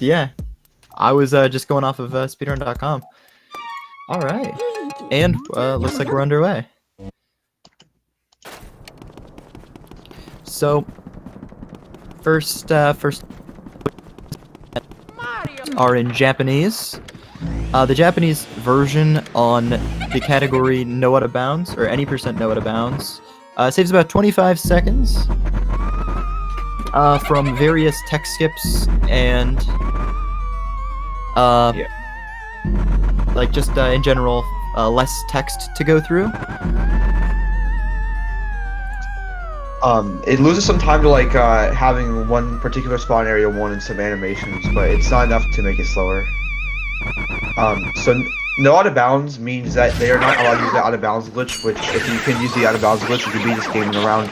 Yeah, I was just going off of speedrun.com. All right, and looks like we're underway. So, first are in Japanese. The Japanese version on the category no out of bounds, or any percent no out of bounds, saves about 25 seconds from various text skips and like just in general less text to go through. It loses some time to like having one particular spawn area one and some animations, but it's not enough to make it slower. So no out of bounds means that they are not allowed to use the out of bounds glitch, which if you can use the out of bounds glitch, you can beat this game in around,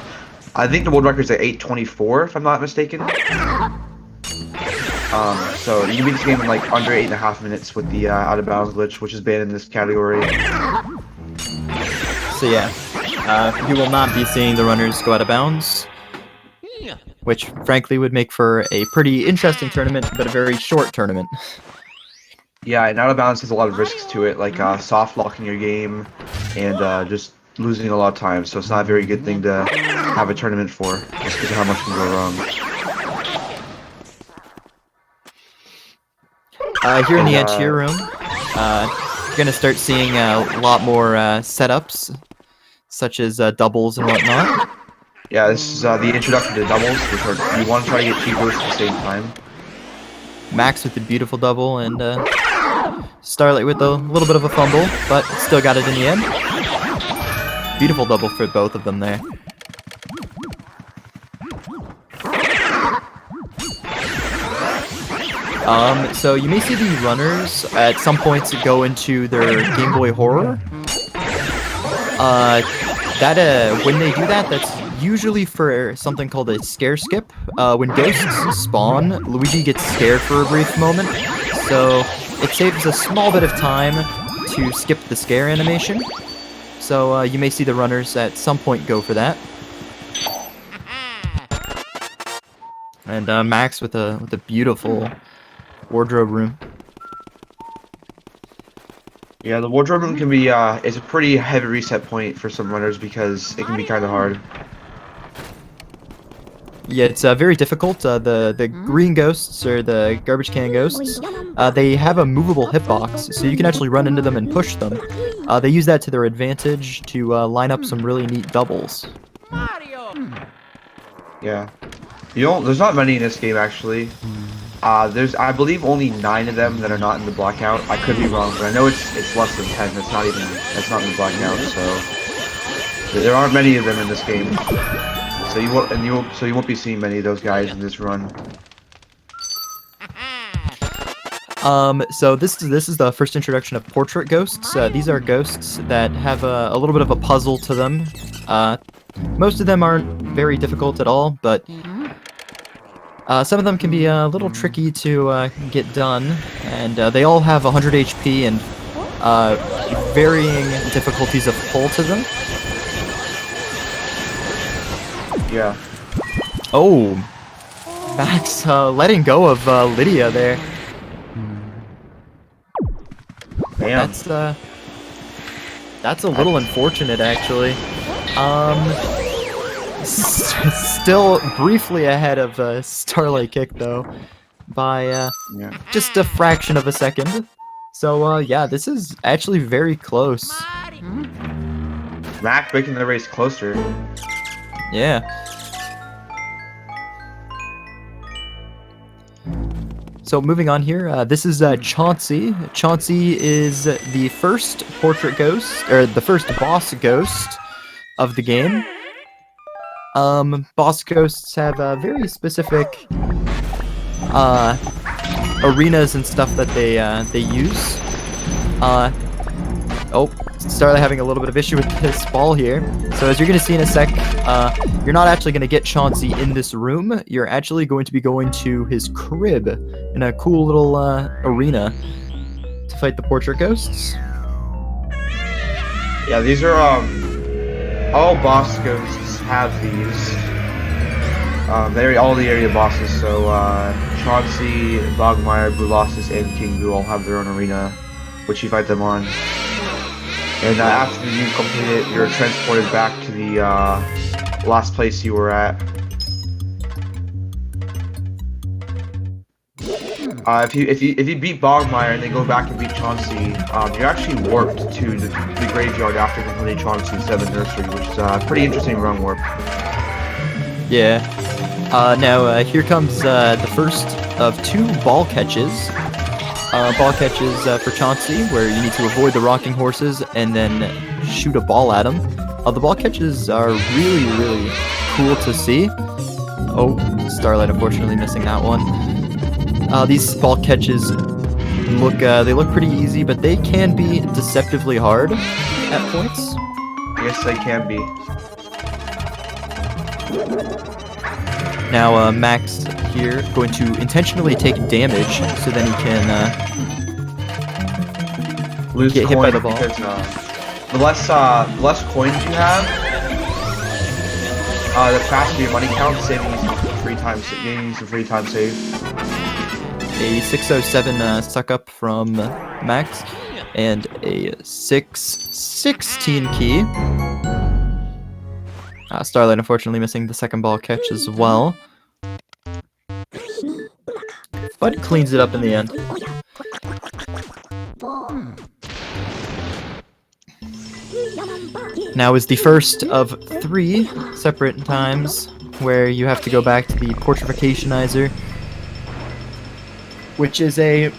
I think the world record is at 8:24 if I'm not mistaken. So you can beat this game in like under 8.5 minutes with the out of bounds glitch, which is banned in this category. So yeah. You will not be seeing the runners go out of bounds, which frankly would make for a pretty interesting tournament, but a very short tournament. Yeah, and out of bounds has a lot of risks to it, like soft locking your game and just losing a lot of time. So it's not a very good thing to have a tournament for, just because of how much can go wrong. Here in the Antier room, you're gonna start seeing a lot more setups, such as doubles and whatnot. Yeah, this is the introduction to doubles, which are, you want to try to get two bursts at the same time. MakS with the beautiful double, and Starlight with a little bit of a fumble, but still got it in the end. Beautiful double for both of them there. So you may see the runners at some points go into their Game Boy Horror. When they do that, that's usually for something called a scare skip. When ghosts spawn, Luigi gets scared for a brief moment, so it saves a small bit of time to skip the scare animation. So you may see the runners at some point go for that. And MakS with a beautiful wardrobe room. Yeah, the wardrobe room can be is a pretty heavy reset point for some runners because it can be kind of hard. Yeah, it's very difficult. The green ghosts, or the garbage can ghosts, they have a movable hitbox, so you can actually run into them and push them. They use that to their advantage to line up some really neat doubles. Yeah. There's not many in this game actually. There's, I believe, only 9 of them that are not in the blackout. I could be wrong, but I know it's less than 10. That's not in the blackout. So there aren't many of them in this game. So you won't be seeing many of those guys in this run. So this is the first introduction of portrait ghosts. These are ghosts that have a little bit of a puzzle to them. Most of them aren't very difficult at all, but some of them can be a little tricky to get done, and they all have 100 HP and varying difficulties of pull to them. Yeah. Oh, MakS letting go of Lydia there. Damn. That's a little unfortunate, actually. Still briefly ahead of StarlightKick though, by just a fraction of a second. So yeah, this is actually very close. MakS making the race closer. Yeah. So moving on here, this is Chauncey. Chauncey is the first portrait ghost, or the first boss ghost of the game. Boss ghosts have very specific arenas and stuff that they use. Oh, Starlight having a little bit of issue with this ball here. So as you're going to see in a sec, you're not actually going to get Chauncey in this room. You're actually going to be going to his crib in a cool little arena to fight the portrait ghosts. Yeah, these are all boss ghosts have these. All the area bosses. So Chauncey, Bogmire, Brulosis, and King Boo all have their own arena, which you fight them on. And after you complete it, you're transported back to the last place you were at. If you beat Bogmire and then go back and beat Chauncey, you're actually warped to the graveyard after completing Chauncey 7 Nursery, which is a pretty interesting run warp. Yeah. Now here comes the first of 2 ball catches. Ball catches for Chauncey, where you need to avoid the rocking horses and then shoot a ball at them. The ball catches are really, really cool to see. Oh, Starlight unfortunately missing that one. These ball catches look pretty easy, but they can be deceptively hard at points. Yes, they can be. Now, Max here going to intentionally take damage so then he can lose get hit by the ball. Because, the less coins you have, the faster your money count, saving you some free time, gaining you some free time save. A 607 suck up from Max and a 616 key. Starlight unfortunately missing the second ball catch as well, but cleans it up in the end. Now is the first of 3 separate times where you have to go back to the Portrificationizer, which is a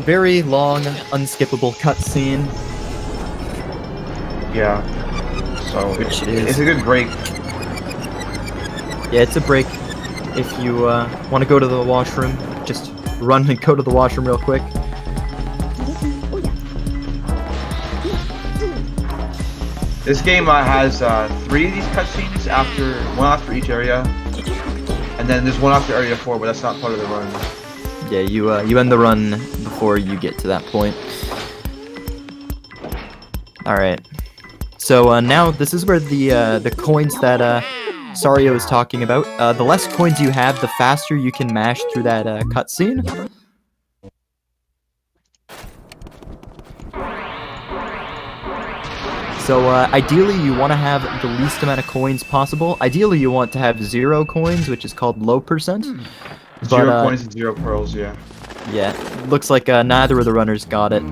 very long, unskippable cutscene. Yeah. So it's a good break. Yeah, it's a break. If you want to go to the washroom, just run and go to the washroom real quick. This game has 3 of these cutscenes, one after each area, and then there's one after area 4, but that's not part of the run. Yeah, you end the run before you get to that point. All right. So now this is where the coins that Sario is talking about. The less coins you have, the faster you can mash through that cutscene. So ideally you want to have the least amount of coins possible. Ideally you want to have 0 coins, which is called low percent. 0 coins and 0 pearls, yeah. Yeah, looks like neither of the runners got it.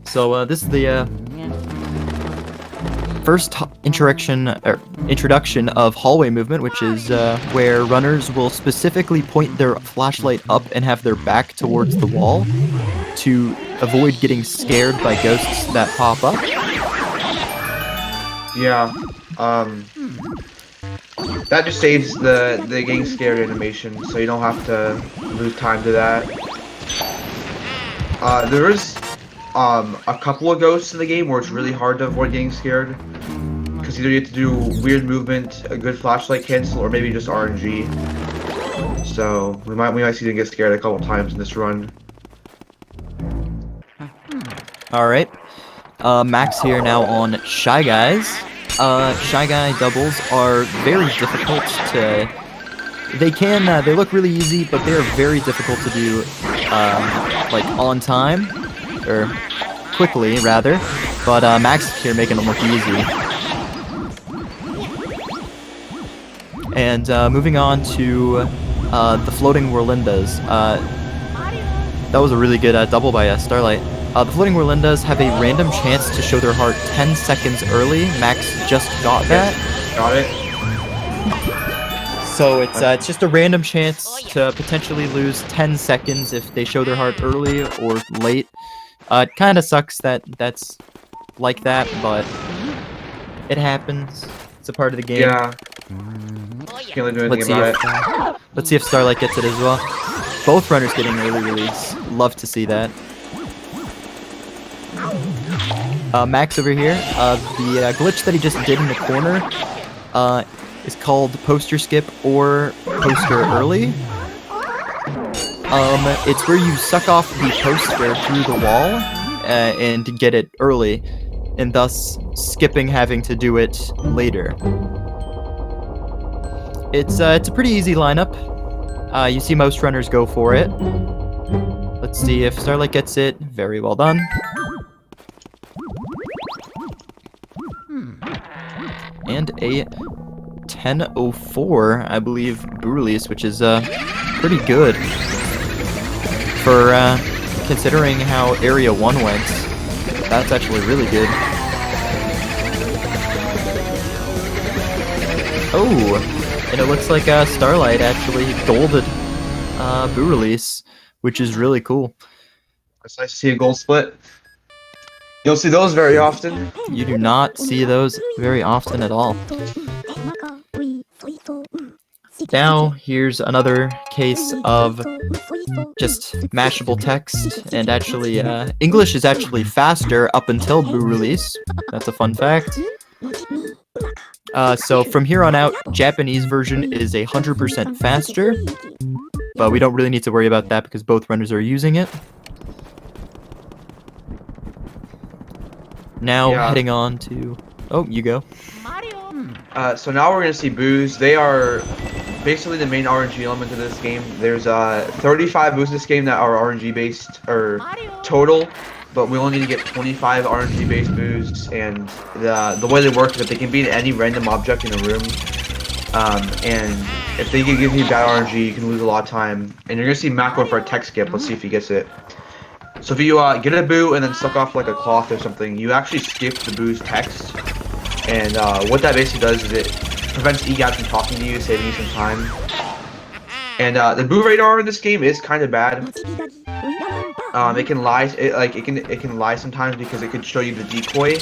So this is the first introduction of hallway movement, which is where runners will specifically point their flashlight up and have their back towards the wall to avoid getting scared by ghosts that pop up. Yeah, that just saves the getting scared animation, so you don't have to lose time to that. There is a couple of ghosts in the game where it's really hard to avoid getting scared, because either you have to do weird movement, a good flashlight cancel, or maybe just RNG. So we might see them get scared a couple times in this run. All right, Max here now on Shy Guys. Shy Guy doubles are very difficult to. They look really easy, but they are very difficult to do, like on time, or quickly rather. But Max here making them look easy. And moving on to the floating Whirlindas. That was a really good double by Starlight. The floating Whirlindas have a random chance to show their heart 10 seconds early. Max just got that. Got it. So it's just a random chance to potentially lose 10 seconds if they show their heart early or late. It kind of sucks that that's like that, but it happens. It's a part of the game. Yeah. Can't really do anything about it. Let's see if Starlight gets it as well. Both runners getting early release. Love to see that. Max over here, the glitch that he just did in the corner is called poster skip or poster early. It's where you suck off the poster through the wall and get it early, and thus skipping having to do it later. It's a pretty easy lineup. You see most runners go for it. Let's see if Starlight gets it. Very well done. And a 10:04, I believe, boo release, which is pretty good for considering how Area 1 went. That's actually really good. Oh, and it looks like Starlight actually golded boo release, which is really cool. It's nice to see a gold split. You don't see those very often. You do not see those very often at all. Now, here's another case of just mashable text, and actually, English is actually faster up until boo release. That's a fun fact. So from here on out, Japanese version is 100% faster, but we don't really need to worry about that because both runners are using it. Now heading on to... Oh, you go. So now we're going to see boos. They are basically the main RNG element of this game. There's 35 boos in this game that are RNG based, or total, but we only need to get 25 RNG based boos, and the way they work is that they can be in any random object in a room, and if they can give you bad RNG, you can lose a lot of time. And you're going to see Mac go for a tech skip. Let's see if he gets it. So if you get a boo and then suck off like a cloth or something, you actually skip the boo's text. And what that basically does is it prevents EGAT from talking to you, saving you some time. And the boo radar in this game is kind of bad. It can lie. It can lie sometimes because it could show you the decoy.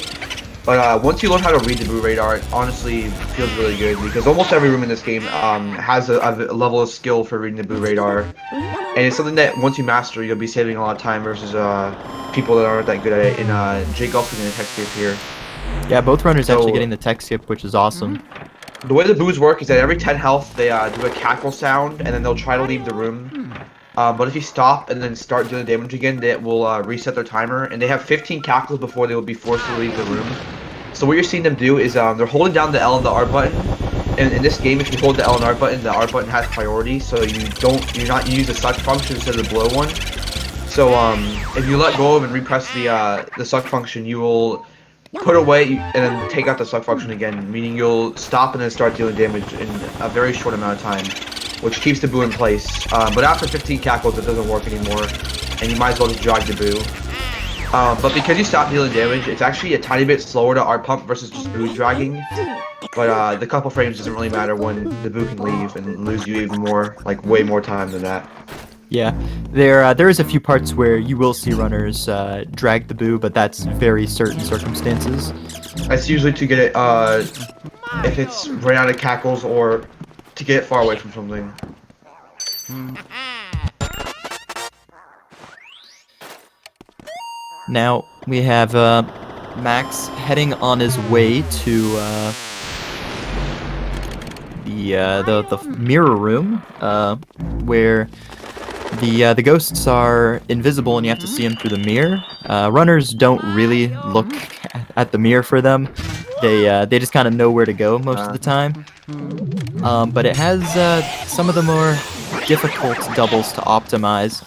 But once you learn how to read the boo radar, it honestly feels really good because almost every room in this game has a level of skill for reading the boo radar, and it's something that once you master, you'll be saving a lot of time versus people that aren't that good at it. And Jake also getting a tech skip here. Yeah, both runners actually getting the tech skip, which is awesome. The way the boos work is that every 10 health, they do a cackle sound, and then they'll try to leave the room. But if you stop and then start doing damage again, it will reset their timer, and they have 15 cackles before they will be forced to leave the room. So what you're seeing them do is they're holding down the L and the R button, and in this game, if you hold the L and R button has priority, so you use the suck function instead of the blow one. So if you let go of and repress the suck function, you will put away and then take out the suck function again, meaning you'll stop and then start dealing damage in a very short amount of time, which keeps the boo in place. But after 15 cackles, it doesn't work anymore, and you might as well just drag the boo. But because you stop dealing damage, it's actually a tiny bit slower to R pump versus just boo dragging. But the couple frames doesn't really matter when the boo can leave and lose you even more, like way more time than that. Yeah, there is a few parts where you will see runners drag the boo, but that's very certain circumstances. That's usually to get it, if it's ran out of cackles or to get it far away from something. Now we have Max heading on his way to the mirror room, where the ghosts are invisible and you have to see them through the mirror. Runners don't really look at the mirror for them. They just kind of know where to go most of the time. But it has some of the more difficult doubles to optimize,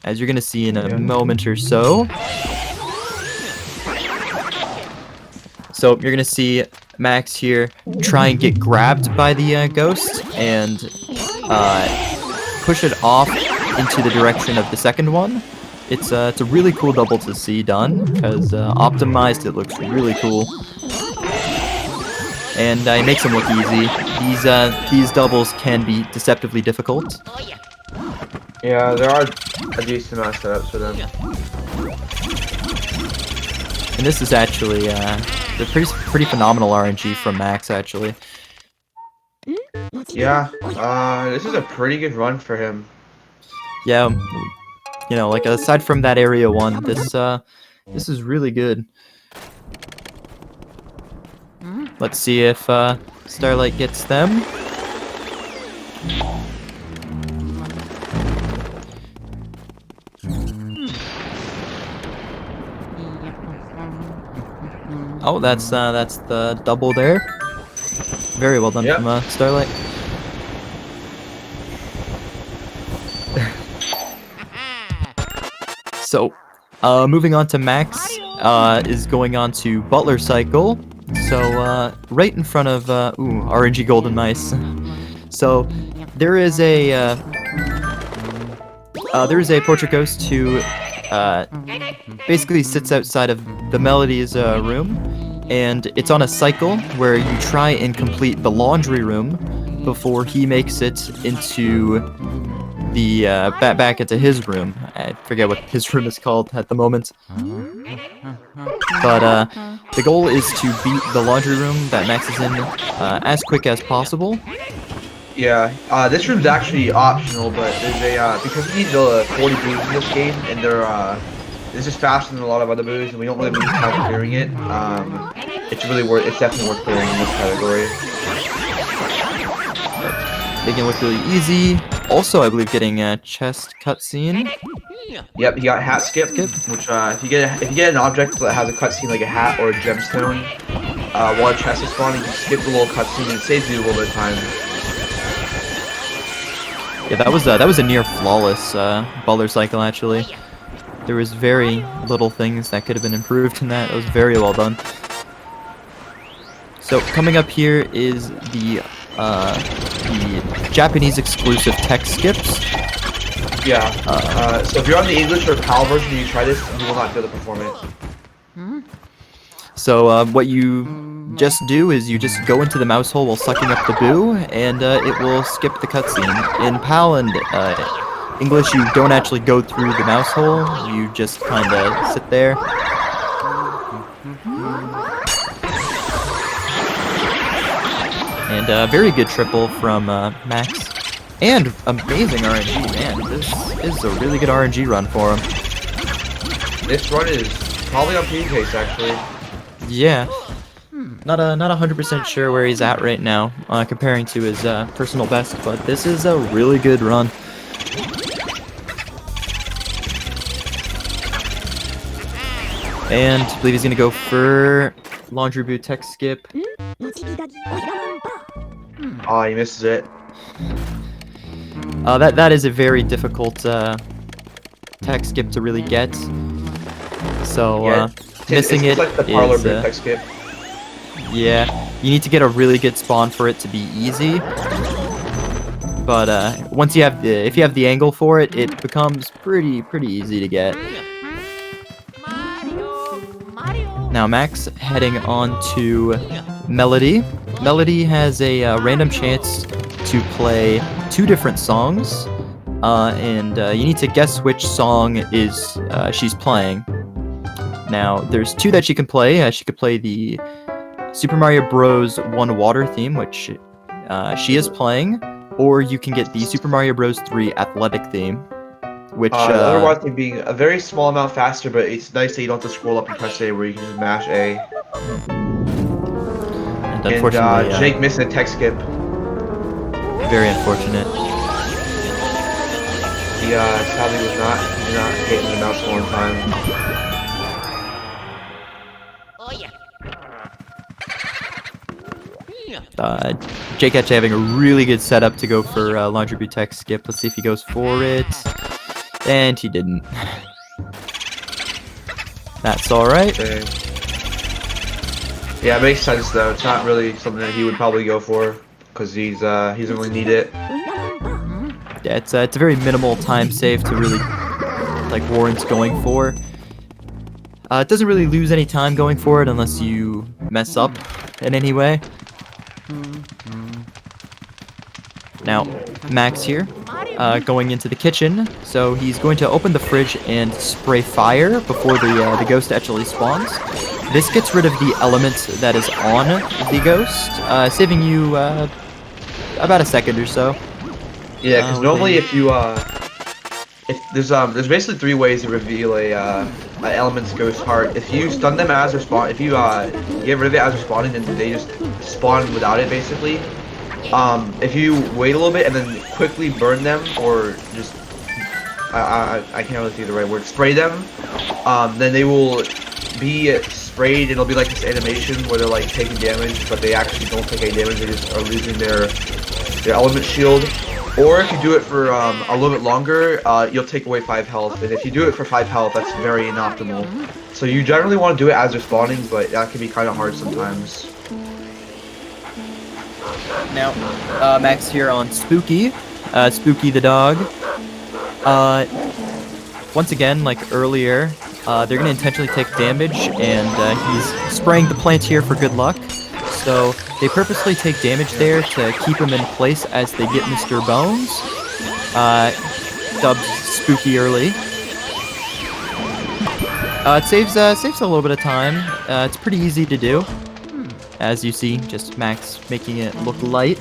as you're gonna see in a moment or so. So you're gonna see Max here try and get grabbed by the ghost and push it off into the direction of the second one. It's a really cool double to see done, because optimized it looks really cool. And it makes them look easy. These doubles can be deceptively difficult. Yeah, there are a decent amount of setups for them. And this is actually the pretty phenomenal RNG from Max, actually. Yeah, this is a pretty good run for him. Yeah, you know, like aside from that area 1, this is really good. Let's see if Starlight gets them. Oh, that's the double there. Very well done from Starlight. So, moving on to Max, is going on to Butler Cycle. So, right in front of, RNG Golden Mice. So, there is a portrait ghost who, basically sits outside of the Melody's, room, and it's on a cycle where you try and complete the laundry room before he makes it into the, back into his room. I forget what his room is called at the moment. But, the goal is to beat the laundry room that Max is in, as quick as possible. Yeah, this room's actually optional, but there's a, because we need the 40 boos in this game, and this is faster than a lot of other boos, and we don't really lose time clearing it, it's definitely worth clearing in this category. Making it look really easy. Also, I believe getting a chest cutscene. Yep, you got hat skip, which if you get an object that has a cutscene like a hat or a gemstone, while a chest is spawning, you skip the little cutscene and it saves you a little bit of time. Yeah, that was a near flawless Butler Cycle actually. There was very little things that could have been improved in that. It was very well done. So coming up here is the Japanese exclusive tech skips. Yeah. So if you're on the English or PAL version and you try this, you will not be able to perform it. So what you just do is you just go into the mouse hole while sucking up the boo, and it will skip the cutscene. In PAL and English, you don't actually go through the mouse hole. You just kind of sit there. And very good triple from Max. And amazing RNG, man. This is a really good RNG run for him. This run is probably on pace actually. Yeah. Not 100% sure where he's at right now, comparing to his personal best, but this is a really good run. And I believe he's gonna go for Laundry Boot Tech Skip. Oh, he misses it. That is a very difficult tech skip to really get. So Yeah, missing it's it like the parlor is, boot tech skip. yeah, you need to get a really good spawn for it to be easy. But once you have if you have the angle for it, it becomes pretty easy to get. Now Max heading on to Melody. Melody has a random chance to play 2 different songs, and you need to guess which song is she's playing. Now there's 2 that she can play. She could play the Super Mario Bros. 1 Water theme, which she is playing, or you can get the Super Mario Bros. 3 Athletic theme, which the other water theme being a very small amount faster, but it's nice that you don't have to scroll up and press A, where you can just mash A. And unfortunately, Jake missing a tech skip. Very unfortunate. He sadly was not hitting the mouse hole in time. Jake actually having a really good setup to go for Laundry Boot Tech Skip. Let's see if he goes for it. And he didn't. That's alright. Okay. Yeah, it makes sense though. It's not really something that he would probably go for, because he doesn't really need it. Yeah, it's a very minimal time save to really like warrant going for. It doesn't really lose any time going for it unless you mess up in any way. Now, Max here, going into the kitchen, so he's going to open the fridge and spray fire before the ghost actually spawns. This gets rid of the element that is on the ghost, saving you about a second or so. Yeah, because normally if you if there's basically 3 ways to reveal a element's ghost heart. If you stun them as they're spawn, if you get rid of it as they're spawning, then they just spawn without it basically. If you wait a little bit and then quickly burn them, or just I can't really think of the right word, spray them, then they will be sprayed, and it'll be like this animation where they're like taking damage, but they actually don't take any damage. They just are losing their element shield. Or if you do it for a little bit longer, you'll take away 5 health. And if you do it for 5 health, that's very inoptimal. So you generally want to do it as they're spawning, but that can be kind of hard sometimes. Now, Max here on Spooky. Spooky the dog. Once again, like earlier, they're going to intentionally take damage, and he's spraying the plant here for good luck. So they purposely take damage there to keep him in place as they get Mr. Bones. Dubbed Spooky early. It saves a little bit of time. It's pretty easy to do. As you see, just Max making it look light.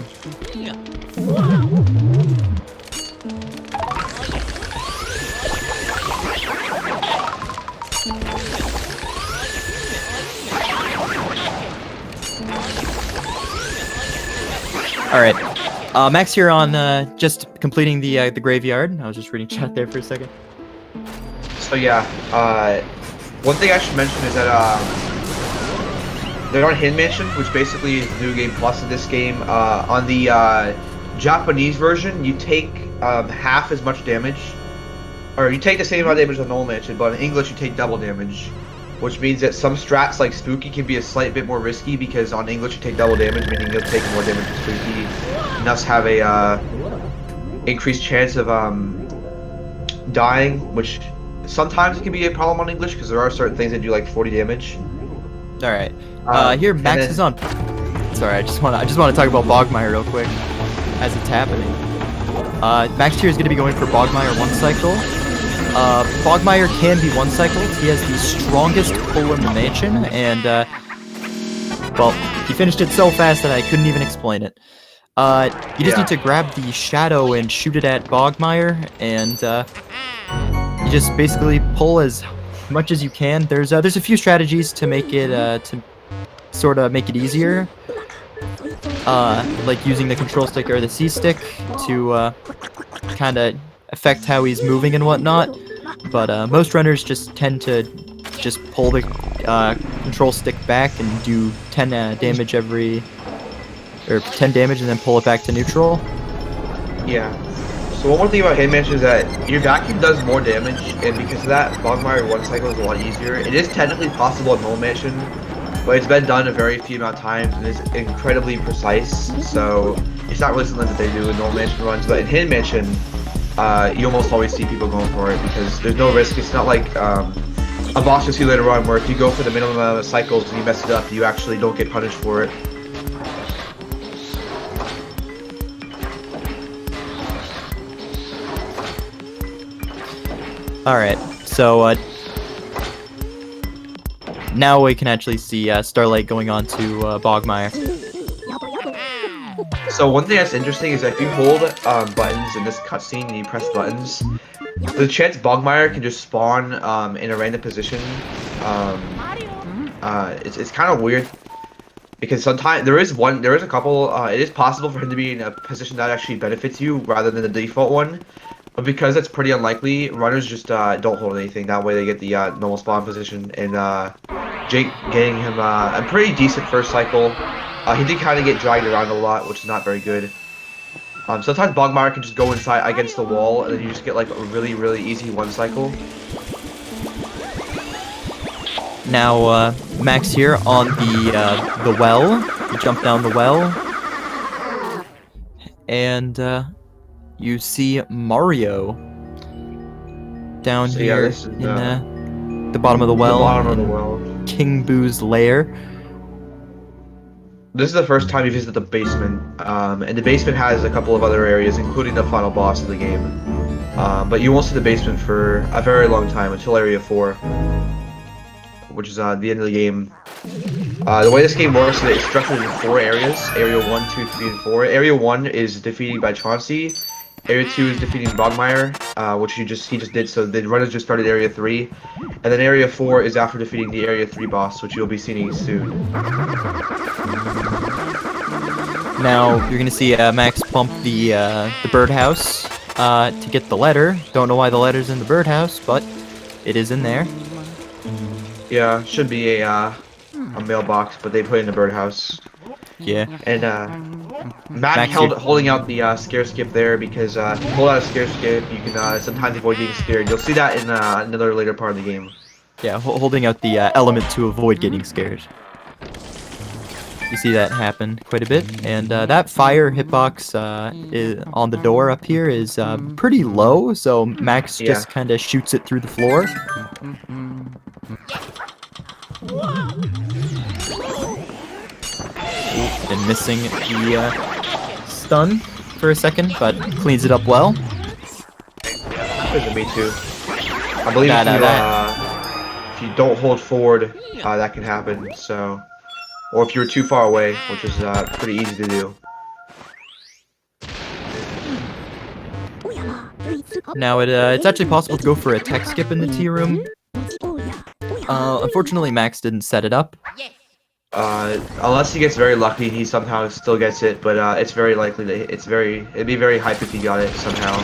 Alright, Max here on just completing the graveyard. I was just reading chat there for a second. So yeah, one thing I should mention is that they're on Hidden Mansion, which basically is New Game Plus in this game. On the Japanese version, you take half as much damage, or you take the same amount of damage as Null Mansion, but in English you take double damage, which means that some strats like Spooky can be a slight bit more risky because on English you take double damage, meaning you'll take more damage than Spooky, and thus have a increased chance of dying, which sometimes it can be a problem on English because there are certain things that do like 40 damage. Alright. Here Max is on. Sorry, I just want to talk about Bogmire real quick as it's happening. Max here is going to be going for Bogmire one cycle. Bogmire can be one cycled. He has the strongest pull in the mansion, and well, he finished it so fast that I couldn't even explain it. You just need to grab the shadow and shoot it at Bogmire, and you just basically pull as much as you can. There's a few strategies to make it to sort of make it easier, like using the control stick or the C stick to kind of affect how he's moving and whatnot. But most runners just tend to just pull the control stick back and do 10 damage every, or 10 damage and then pull it back to neutral. Yeah. So one more thing about Hidden Mansion is that your vacuum does more damage, and because of that, Bogmire one cycle is a lot easier. It is technically possible in Null Mansion, but it's been done a very few amount of times and is incredibly precise, so it's not really something that they do in Null Mansion runs. But in Hidden Mansion, you almost always see people going for it because there's no risk. It's not like a boss you'll see later on where if you go for the minimum amount of cycles and you mess it up, you actually don't get punished for it. Alright, so now we can actually see Starlight going on to Bogmire. So one thing that's interesting is that if you hold buttons in this cutscene and you press buttons, the chance Bogmire can just spawn in a random position. It's kind of weird because sometimes there is a couple. It is possible for him to be in a position that actually benefits you rather than the default one. But because that's pretty unlikely, runners just don't hold anything. That way they get the normal spawn position. And Jake getting him a pretty decent first cycle. He did kind of get dragged around a lot, which is not very good. Sometimes Bogmire can just go inside against the wall, and then you just get like a really, really easy one cycle. Now Max here on the well. You jump down the well, and you see Mario down here in the bottom of the well. The bottom of the well. King Boo's lair. This is the first time you visit the basement, and the basement has a couple of other areas, including the final boss of the game. But you won't see the basement for a very long time, until Area 4, which is the end of the game. The way this game works is that it's structured in 4 areas: Area 1, 2, 3, and 4. Area 1 is defeated by Chauncey. Area 2 is defeating Bogmire, which he just did, so the runners just started Area 3. And then Area 4 is after defeating the Area 3 boss, which you'll be seeing soon. Now, you're gonna see Max pump the birdhouse to get the letter. Don't know why the letter's in the birdhouse, but it is in there. Yeah, should be a mailbox, but they put it in the birdhouse. yeah. And Mac Max, holding out the scare skip there because if you hold out a scare skip, you can sometimes avoid getting scared. You'll see that in another later part of the game. Yeah, holding out the element to avoid getting scared. You see that happen quite a bit, and that fire hitbox on the door up here is pretty low, so Max Yeah. just kind of shoots it through the floor. Been missing the stun for a second, but cleans it up well. Me too. I believe if you don't hold forward, that can happen. So, or if you're too far away, which is pretty easy to do. Now it's actually possible to go for a tech skip in the tea room. Unfortunately, Max didn't set it up. Unless he gets very lucky, he somehow still gets it. But it's very likely that it'd be very hype if he got it somehow.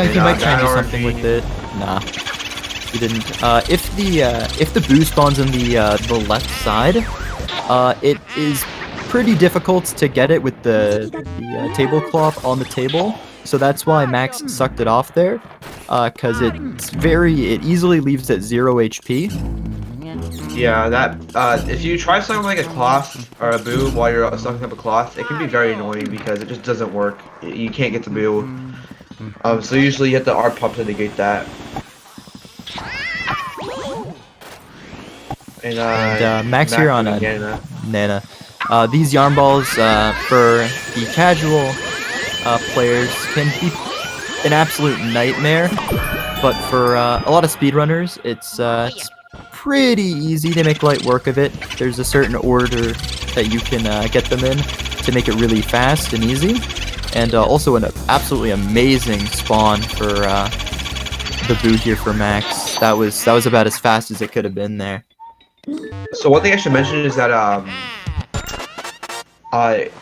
He might try and do something with it. Nah, he didn't. If the boo spawns in the left side, it is pretty difficult to get it with the tablecloth on the table. So that's why Max sucked it off there, because it easily leaves at 0 HP. Yeah, that if you try something like a cloth or a boo while you're sucking up a cloth, it can be very annoying because it just doesn't work. You can't get the boo. So usually you have to R pump to negate that. And Max here on a Nana. These yarn balls for the casual players can be an absolute nightmare, but for a lot of speedrunners, it's pretty easy. They make light work of it. There's a certain order that you can get them in to make it really fast and easy, and also an absolutely amazing spawn for the boot here for Max. That was about as fast as it could have been there. So one thing I should mention is that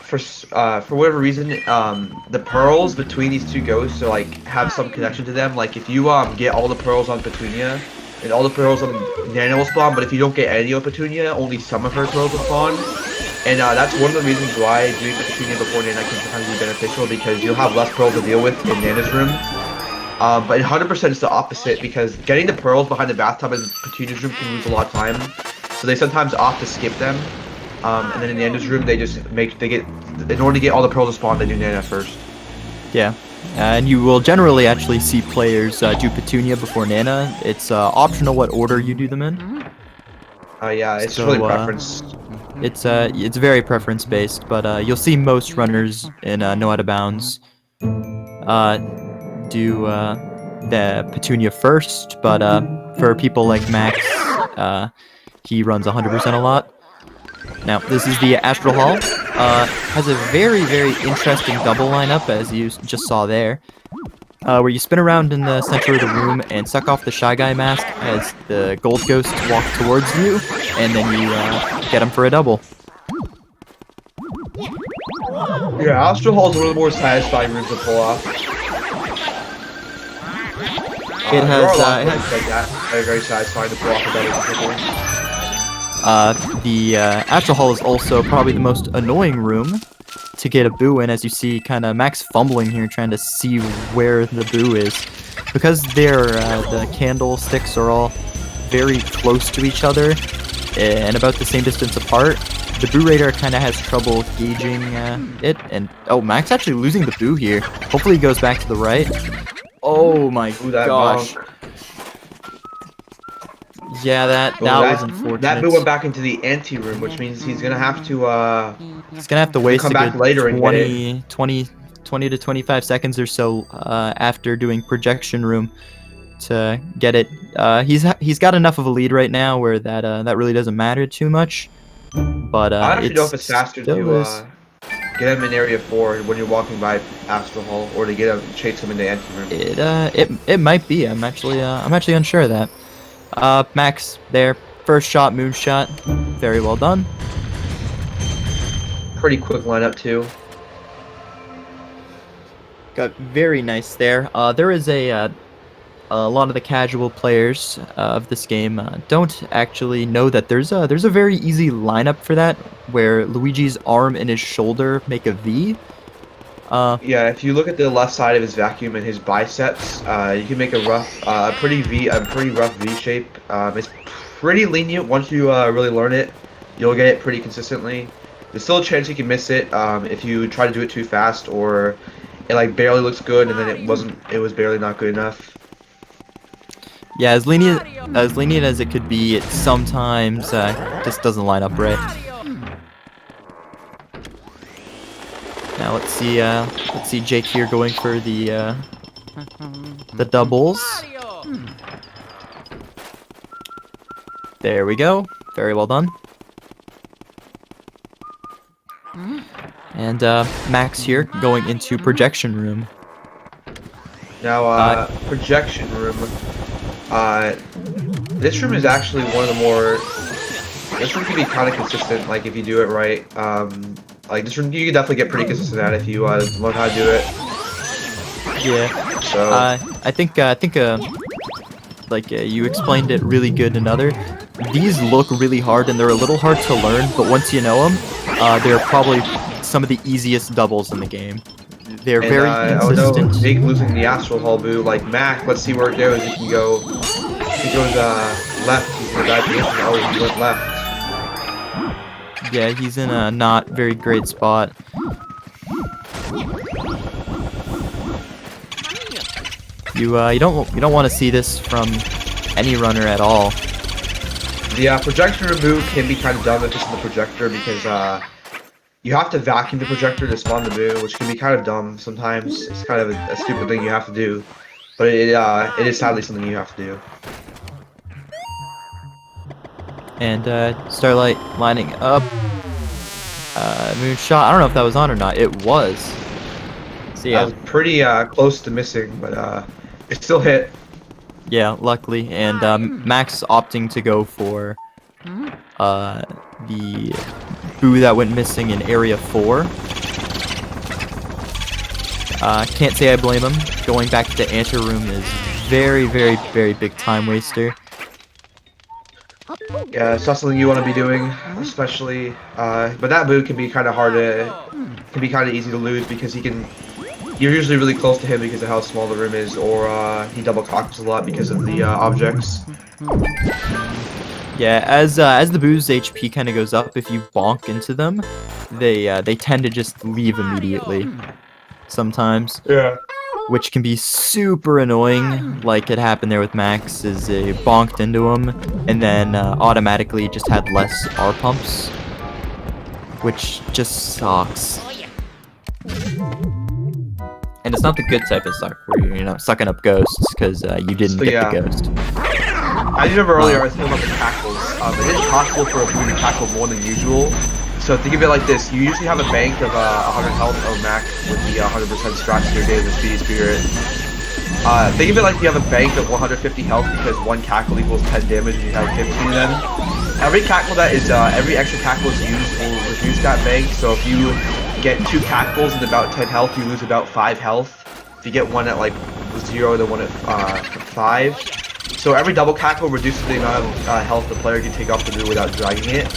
for whatever reason, the pearls between these two ghosts have some connection to them. Like if you get all the pearls on Petunia, and all the pearls on Nana will spawn, but if you don't get any on Petunia, only some of her pearls will spawn. And that's one of the reasons why doing Petunia before Nana can sometimes be beneficial, because you'll have less pearls to deal with in Nana's room. But 100% it's the opposite, because getting the pearls behind the bathtub in Petunia's room can lose a lot of time. So they sometimes opt to skip them. And then in Nana's room, in order to get all the pearls to spawn, they do Nana first. Yeah. And you will generally actually see players do Petunia before Nana. It's optional what order you do them in. Yeah, it's really preference. It's very preference based, but you'll see most runners in No Out of Bounds do the Petunia first, but for people like Max, he runs 100% a lot. Now, this is the Astral Hall. Has a very, very interesting double lineup, as you just saw there, where you spin around in the center of the room and suck off the Shy Guy mask as the gold ghosts walk towards you, and then you get them for a double. Yeah, Astral Hall is one of the more satisfying rooms to pull off. It has like that. Very, very satisfying to pull off a double. The Astral Hall is also probably the most annoying room to get a boo in, as you see kind of Max fumbling here trying to see where the boo is. Because the candlesticks are all very close to each other and about the same distance apart, the boo radar kind of has trouble gauging it. And oh, Max actually losing the boo here. Hopefully he goes back to the right. Oh my gosh. Bonk. Yeah, that was unfortunate. That boo went back into the ante room, which means he's gonna have to waste come a back good later 20 to 25 seconds or so after doing projection room to get it. He's got enough of a lead right now where that really doesn't matter too much. But I don't know if it's faster to get him in area 4 when you're walking by Astral Hall, or to get him chase him in the ante room. It might be. I'm actually unsure of that. Max there, first shot, moonshot, very well done. Pretty quick lineup too. Got very nice there. There is a a lot of the casual players of this game don't actually know that there's a very easy lineup for that, where Luigi's arm and his shoulder make a V. Yeah, if you look at the left side of his vacuum and his biceps, you can make a pretty rough V shape. It's pretty lenient once you really learn it. You'll get it pretty consistently. There's still a chance you can miss it if you try to do it too fast, or it like barely looks good and then it was barely not good enough. Yeah, as lenient as it could be, it sometimes just doesn't line up right. Now let's see Jake here going for the doubles. There we go. Very well done. And Max here going into projection room. Now, projection room. This room is actually one of the more. This room can be kind of consistent, like if you do it right. Like this room, you can definitely get pretty consistent at if you learn how to do it. Yeah. So. I think you explained it really good. These look really hard and they're a little hard to learn, but once you know them, they're probably some of the easiest doubles in the game. They're very consistent. Oh no, Jake losing the astral hull boo. Like Mac, let's see where it goes. He goes left. He's gonna dive to oh, he went left. Yeah, he's in a not very great spot. You don't want to see this from any runner at all. The projection room boo can be kind of dumb if it's in the projector because you have to vacuum the projector to spawn the boo, which can be kind of dumb sometimes. It's kind of a stupid thing you have to do, but it is sadly something you have to do. And Starlight lining up. Moonshot. I don't know if that was on or not. It was. So yeah. I was pretty close to missing, but it still hit. Yeah, luckily. And Max opting to go for the boo that went missing in area 4. Can't say I blame him. Going back to the ante room is very, very, very big time waster. Yeah, it's not something you want to be doing, especially. But that boo can be kind of easy to lose because you're usually really close to him because of how small the room is, or he double cocks a lot because of the objects. Yeah, as the boo's HP kind of goes up, if you bonk into them, they tend to just leave immediately. Sometimes. Yeah. Which can be super annoying, like it happened there with Max, is they bonked into him, and then automatically just had less R pumps, which just sucks. And it's not the good type of suck, where you're, sucking up ghosts, because you didn't get the ghost. I remember earlier I was talking about the tackles. It is possible for a boo to tackle more than usual. So think of it like this: you usually have a bank of 100 health or max with the 100% strat to your day with Speedy Spirit. Think of it like you have a bank of 150 health because one cackle equals 10 damage and you have 15 of them. Every cackle that is, every extra cackle is used will reduce that bank. So if you get 2 cackles and about 10 health, you lose about 5 health. If you get one at like 0, then one at 5. So every double cackle reduces the amount of health the player can take off the boo without dragging it.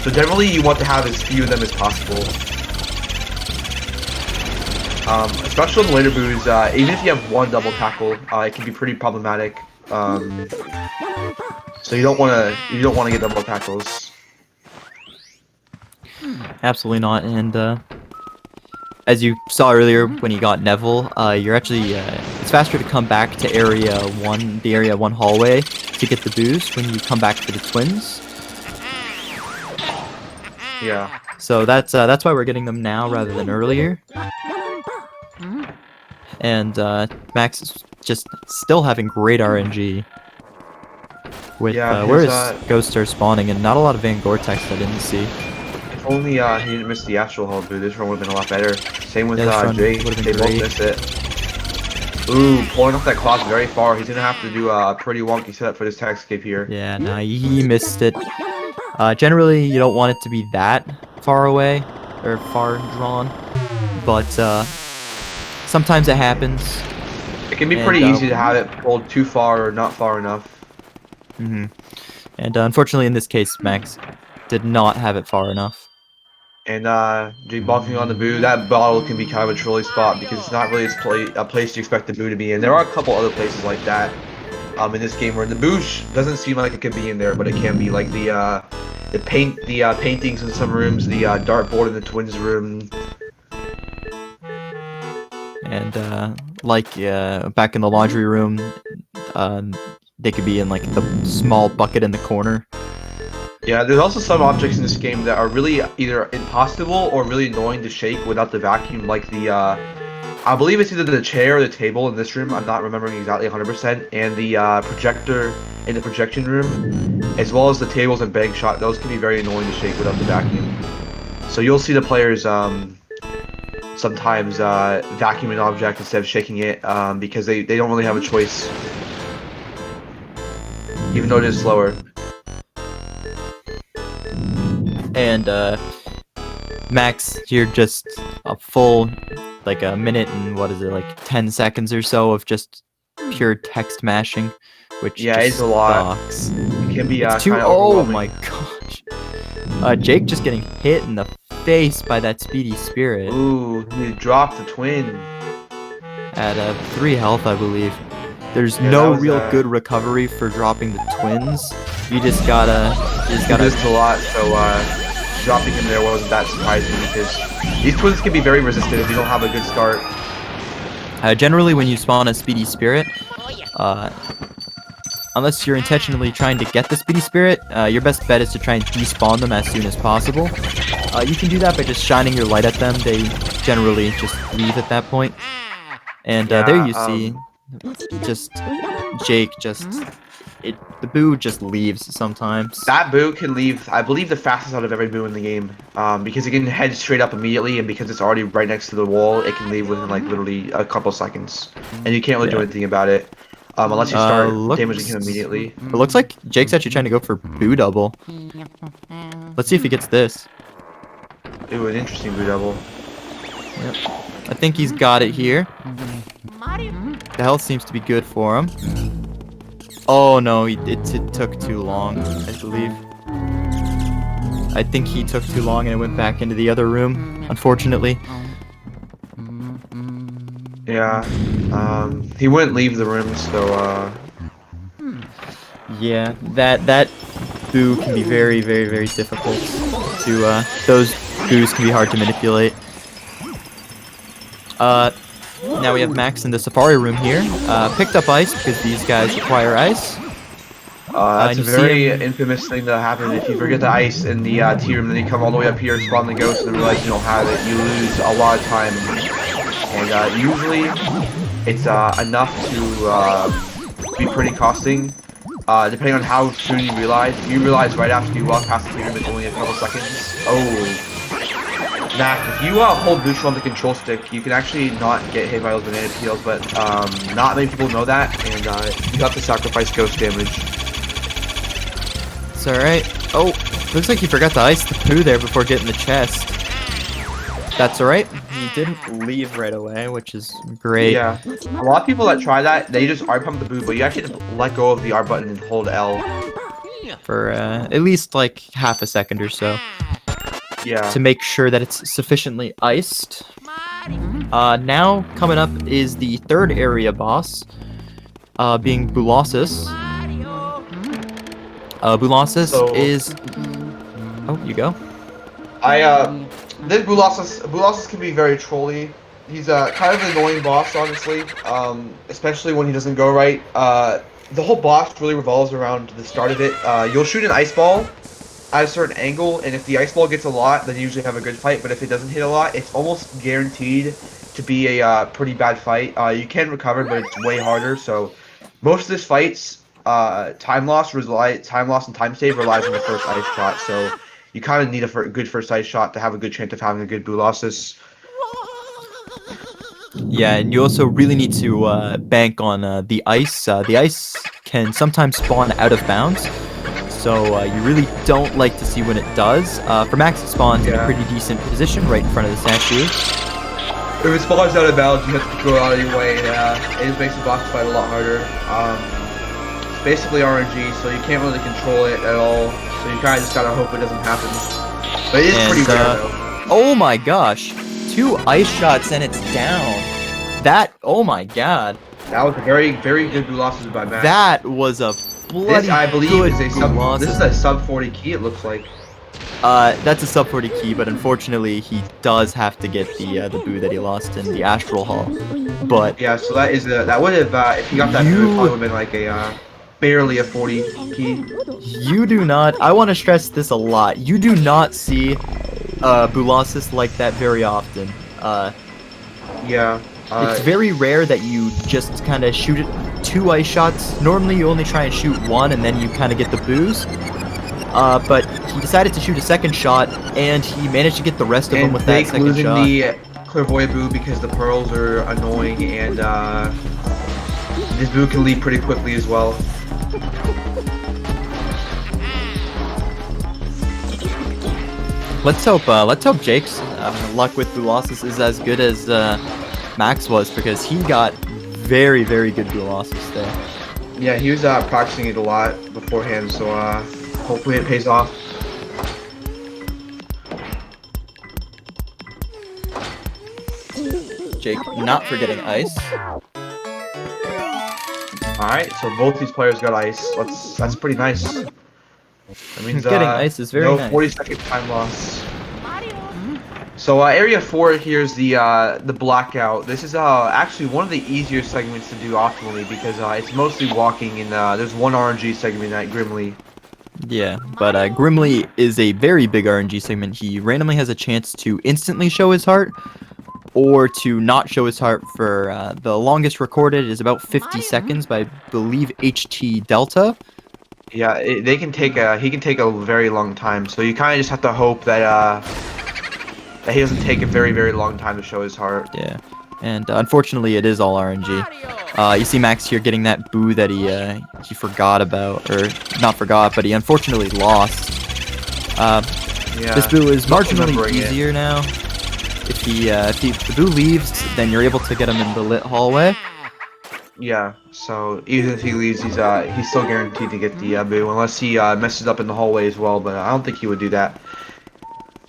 So generally, you want to have as few of them as possible. Especially on the later boos, even if you have one double cackle, it can be pretty problematic. So you don't want to get double cackles. Absolutely not. And as you saw earlier when you got Neville, you're actually it's faster to come back to area 1, the area 1 hallway, to get the boos when you come back for the twins. Yeah. So that's why we're getting them now rather than earlier. And Max is just still having great RNG. With where his ghosts are spawning, and not a lot of Van Gore-Tex I didn't see. If only he didn't miss the astral hull boo, this run would have been a lot better. Same with Jay, they both missed it. Ooh, pulling off that clock very far. He's gonna have to do a pretty wonky setup for this tech escape here. Yeah, nah, he missed it. Generally, you don't want it to be that far away, or far drawn, but sometimes it happens. It can be And, pretty easy to have it pulled too far or not far enough. And unfortunately, in this case, MakS did not have it far enough. And bonking on the boo, that bottle can be kind of a trolley spot because it's not really a place you expect the boo to be in. There are a couple other places like that in this game where the boo doesn't seem like it could be in there, but it can be, like the paintings in some rooms, the dartboard in the twins' room. And back in the laundry room, they could be in like the small bucket in the corner. Yeah, there's also some objects in this game that are really either impossible or really annoying to shake without the vacuum, like the, I believe it's either the chair or the table in this room, I'm not remembering exactly 100%, and the projector in the projection room, as well as the tables and bank shot, those can be very annoying to shake without the vacuum. So you'll see the players sometimes vacuum an object instead of shaking it because they don't really have a choice, even though it is slower. And MakS here, just a full like a minute and what is it, like 10 seconds or so of just pure text mashing, which Yeah, just it's a lot. sucks. It can be It's too. kind of Oh overwhelming. my gosh! Jake just getting hit in the face by that speedy spirit. Ooh, he dropped the twin. At 3 health, I believe. There's Yeah, no that was, real good recovery for dropping the twins. You just gotta. This a lot, so dropping him there wasn't that surprising because these twins can be very resistant if you don't have a good start. Generally, when you spawn a speedy spirit, unless you're intentionally trying to get the speedy spirit, your best bet is to try and despawn them as soon as possible. You can do that by just shining your light at them. They generally just leave at that point. And there you see, just Jake the boo just leaves sometimes. That boo can leave, I believe, the fastest out of every boo in the game, because it can head straight up immediately, and because it's already right next to the wall, it can leave within like literally a couple seconds, and you can't really do anything about it, unless you start damaging him immediately. It looks like Jake's actually trying to go for boo double. Let's see if he gets this. Ooh, an interesting boo double. Yep. I think he's got it here. The health seems to be good for him. Oh no, it took too long, I believe. I think he took too long and it went back into the other room, unfortunately. Yeah, he wouldn't leave the room, so Yeah, that boo can be very, very, very difficult to, those boos can be hard to manipulate. Now we have MakS in the Safari room here. Picked up ice because these guys require ice. that's a very infamous thing that happens if you forget the ice in the T room, then you come all the way up here, spawn the ghost, and realize you don't have it. You lose a lot of time, and usually it's enough to be pretty costing. Depending on how soon you realize. If you realize right after you walk past the T room, it's only a couple seconds. Oh. MakS, if you hold neutral on the control stick, you can actually not get hit by those banana peels, but not many people know that, and you have to sacrifice ghost damage. It's alright. Oh, looks like he forgot to ice the poo there before getting the chest. That's alright. He didn't leave right away, which is great. Yeah. A lot of people that try that, they just R pump the boo, but you actually have to let go of the R button and hold L. For at least like half a second or so. Yeah. To make sure that it's sufficiently iced. Now coming up is the third area boss, being Bulossus. Bulossus is. Oh, you go. This Bulossus can be very trolly. He's kind of an annoying boss, honestly. Especially when he doesn't go right. The whole boss really revolves around the start of it. You'll shoot an ice ball at a certain angle, and if the ice ball gets a lot, then you usually have a good fight, but if it doesn't hit a lot, it's almost guaranteed to be a pretty bad fight. You can recover, but it's way harder, so most of this fight's time loss and time save relies on the first ice shot, so you kind of need a good first ice shot to have a good chance of having a good Bulossus. Yeah, and you also really need to bank on the ice. The ice can sometimes spawn out of bounds, so you really don't like to see when it does. For MakS, it spawns in a pretty decent position right in front of the statue. if it spawns out of bounds, you have to go out of your way, and it just makes the boss fight a lot harder. It's basically RNG, so you can't really control it at all. So you kind of just gotta hope it doesn't happen. But it is pretty rare, though. Oh my gosh, 2 ice shots and it's down. That, oh my god. That was a very, very good losses by MakS. That was a bloody this, I believe, good is a sub. This is a sub 40 key. It looks like. That's a sub 40 key, but unfortunately he does have to get the boo that he lost in the Astral Hall. But yeah, so that is that would have if he got that boo, it probably would have been like a barely a 40 key. You do not. I want to stress this a lot. You do not see boo losses like that very often. Yeah. It's very rare that you just kind of shoot it 2 ice shots. Normally you only try and shoot 1 and then you kind of get the boos. But he decided to shoot a 2nd shot and he managed to get the rest of them with that 2nd shot. And the clairvoyant boo because the pearls are annoying and this boo can leave pretty quickly as well. Let's hope Jake's luck with boo losses is as good as MakS was, because he got very, very good boo losses there. Yeah, he was practicing it a lot beforehand, so hopefully it pays off. Jake not forgetting ice. Alright, so both these players got ice. That's pretty nice. That means getting ice is very nice. 40-second time loss. So area 4 here is the blackout. This is actually one of the easier segments to do optimally because it's mostly walking and there's one RNG segment at Grimly. Yeah, but Grimly is a very big RNG segment. He randomly has a chance to instantly show his heart or to not show his heart for the longest recorded is about 50 seconds by, I believe, HT Delta. Yeah, he can take a very long time. So you kind of just have to hope that that he doesn't take a very, very long time to show his heart. Yeah, and unfortunately it is all RNG. You see MakS here getting that boo that he forgot about, or not forgot, but he unfortunately lost. Yeah, this boo is marginally easier now. If the boo leaves, then you're able to get him in the lit hallway. Yeah, so even if he leaves, he's still guaranteed to get the boo, unless he messes up in the hallway as well, but I don't think he would do that.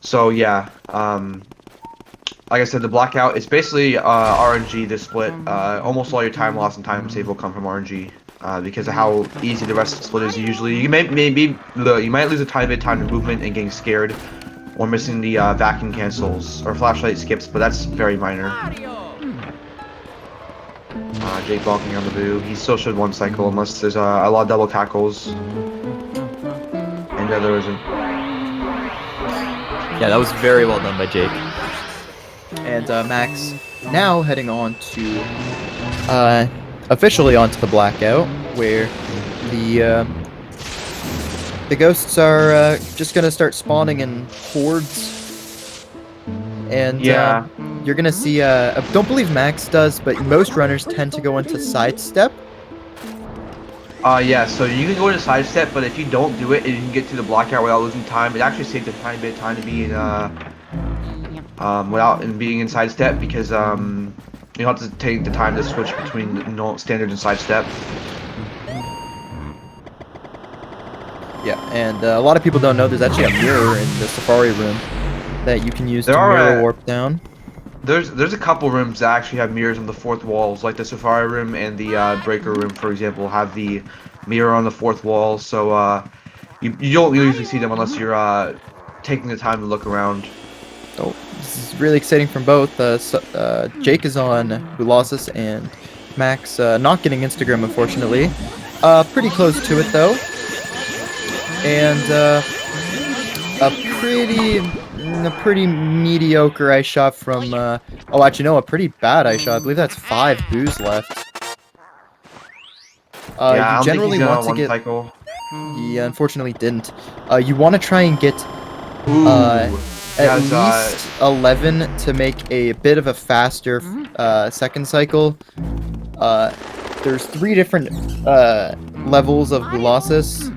So yeah, like I said, the blackout is basically RNG this split. Almost all your time loss and time save will come from RNG because of how easy the rest of the split is usually. You might lose a tiny bit of time to movement and getting scared, or missing the vacuum cancels or flashlight skips, but that's very minor. Jake balking on the boo. He still should 1 cycle unless there's a lot of double tackles, and there isn't. Yeah, that was very well done by Jake. And MakS now heading on to officially onto the blackout, where the ghosts are just gonna start spawning in hordes. And yeah, you're gonna see I don't believe MakS does, but most runners tend to go into sidestep. Yeah, so you can go into sidestep, but if you don't do it and you can get to the blackout without losing time, it actually saves a tiny bit of time to be in being in sidestep, because you don't have to take the time to switch between standard and sidestep. Yeah, and a lot of people don't know there's actually a mirror in the Safari room that you can use to mirror warp down. There's a couple rooms that actually have mirrors on the 4th walls, like the Safari room and the Breaker room, for example, have the mirror on the 4th wall. So you don't usually see them unless you're taking the time to look around. Oh, this is really exciting from both. Jake is on Bulasis and MakS not getting Instagram, unfortunately. Pretty close to it though, and a pretty mediocre ice shot from, oh, actually, no, a pretty bad ice shot. I believe that's 5 boos left. Yeah, you generally want to get... cycle. He unfortunately didn't. You want to try and get at least 11 to make a bit of a faster second cycle. There's 3 different levels of Bulasis.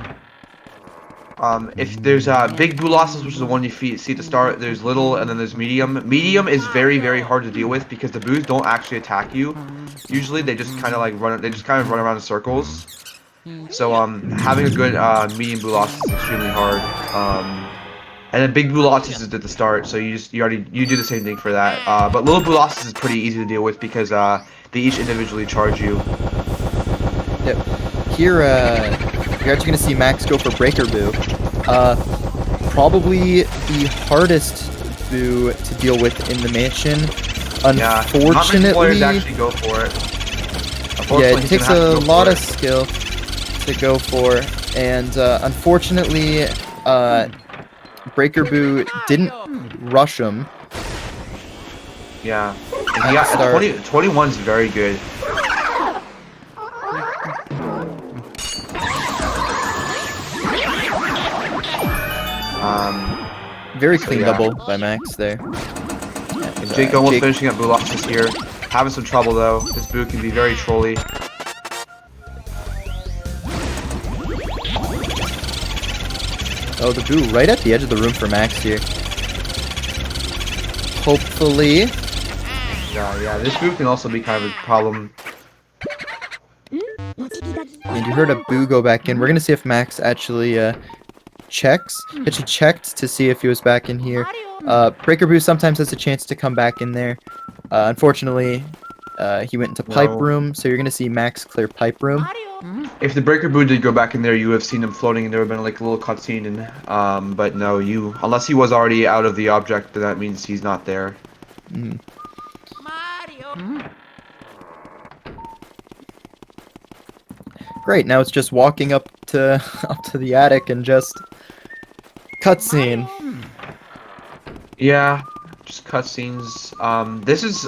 If there's big blue losses, which is the one you see at the start, there's little, and then there's medium. Medium is very, very hard to deal with because the boos don't actually attack you. Usually, they just kind of like run. They just kind of run around in circles. So having a good medium blue loss is extremely hard. And then big blue losses is at the start, so you do the same thing for that. But little blue losses is pretty easy to deal with because they each individually charge you. Yep. Here, you're actually gonna see MakS go for Breaker Boo. Probably the hardest boo to deal with in the mansion. Unfortunately, not many players actually go for it. Yeah, it takes a lot of skill to go for, and unfortunately, Breaker Boo didn't rush him. Yeah, and he got 21's very good. Very clean double by MakS there. Jake almost finishing up blue losses here. Having some trouble though. This boo can be very trolly. Oh, the boo right at the edge of the room for MakS here. Hopefully. Yeah, this boo can also be kind of a problem. And you heard a boo go back in. We're gonna see if MakS actually checks. Actually checked to see if he was back in here. Breaker Boo sometimes has a chance to come back in there. Unfortunately, he went into pipe room, so you're gonna see MakS clear pipe room. If the Breaker Boo did go back in there, you would have seen him floating, and there would have been like a little cutscene. And but no, unless he was already out of the object, then that means he's not there. Great. Now it's just walking up to the attic and just cutscene. Yeah, just cutscenes. There's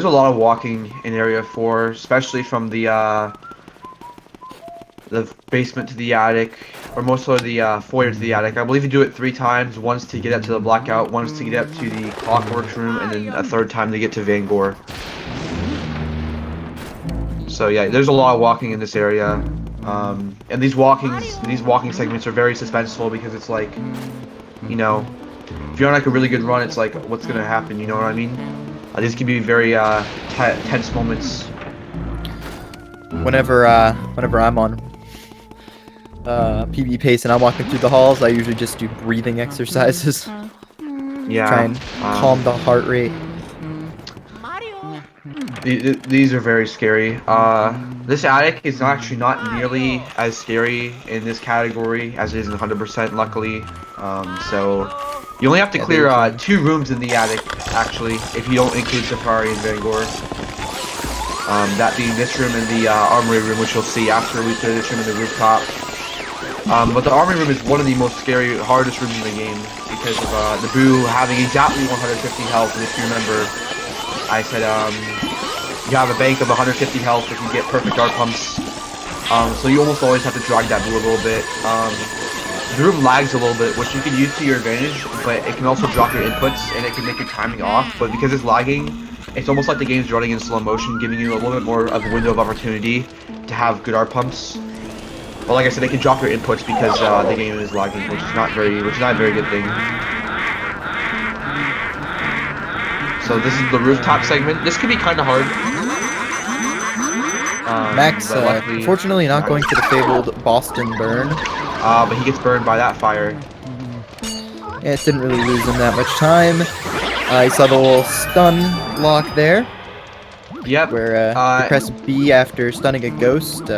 a lot of walking in Area 4, especially from the basement to the attic, or most of the foyer to the attic. I believe you do it 3 times, once to get up to the blackout, once to get up to the clockworks room, and then a 3rd time to get to Vangor. So yeah, there's a lot of walking in this area. And these walking segments are very suspenseful because it's like, you know, if you're on like a really good run, it's like, what's gonna happen? You know what I mean? These can be very tense moments. Whenever I'm on PB pace and I'm walking through the halls, I usually just do breathing exercises. Yeah. Try and calm the heart rate. These are very scary. This attic is actually not nearly as scary in this category as it is in 100%, luckily. So you only have to clear 2 rooms in the attic, actually, if you don't include Safari and Vangor. That being this room and the armory room, which you'll see after we clear this room and the rooftop. But the armory room is one of the most scary, hardest rooms in the game because of the boo having exactly 150 health. And if you remember, I said you have a bank of 150 health if you get perfect art pumps. So you almost always have to drag that boo a little bit. The room lags a little bit, which you can use to your advantage, but it can also drop your inputs and it can make your timing off. But because it's lagging, it's almost like the game's running in slow motion, giving you a little bit more of a window of opportunity to have good art pumps. But like I said, they can drop your inputs because the game is lagging, which is not a very good thing. So this is the rooftop segment. This could be kind of hard. MakS, unfortunately, not going to the fabled Boston burn. But he gets burned by that fire. Yeah, it didn't really lose him that much time. He saw the little stun lock there. Yep. Where you press B after stunning a ghost.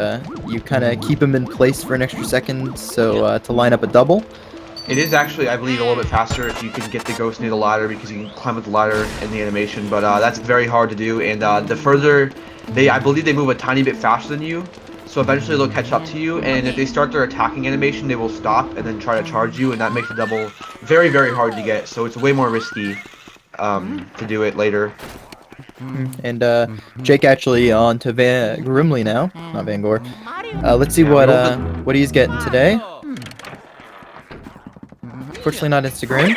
You kind of keep him in place for an extra second, so to line up a double. It is actually, I believe, a little bit faster if you can get the ghost near the ladder because you can climb up the ladder in the animation. But that's very hard to do, and the further I believe they move a tiny bit faster than you. So eventually they'll catch up to you, and if they start their attacking animation, they will stop and then try to charge you, and that makes the double very, very hard to get. So it's way more risky to do it later. And Jake actually on to Grimly now, not Vangor. Let's see what he's getting today. Fortunately, not Instagram.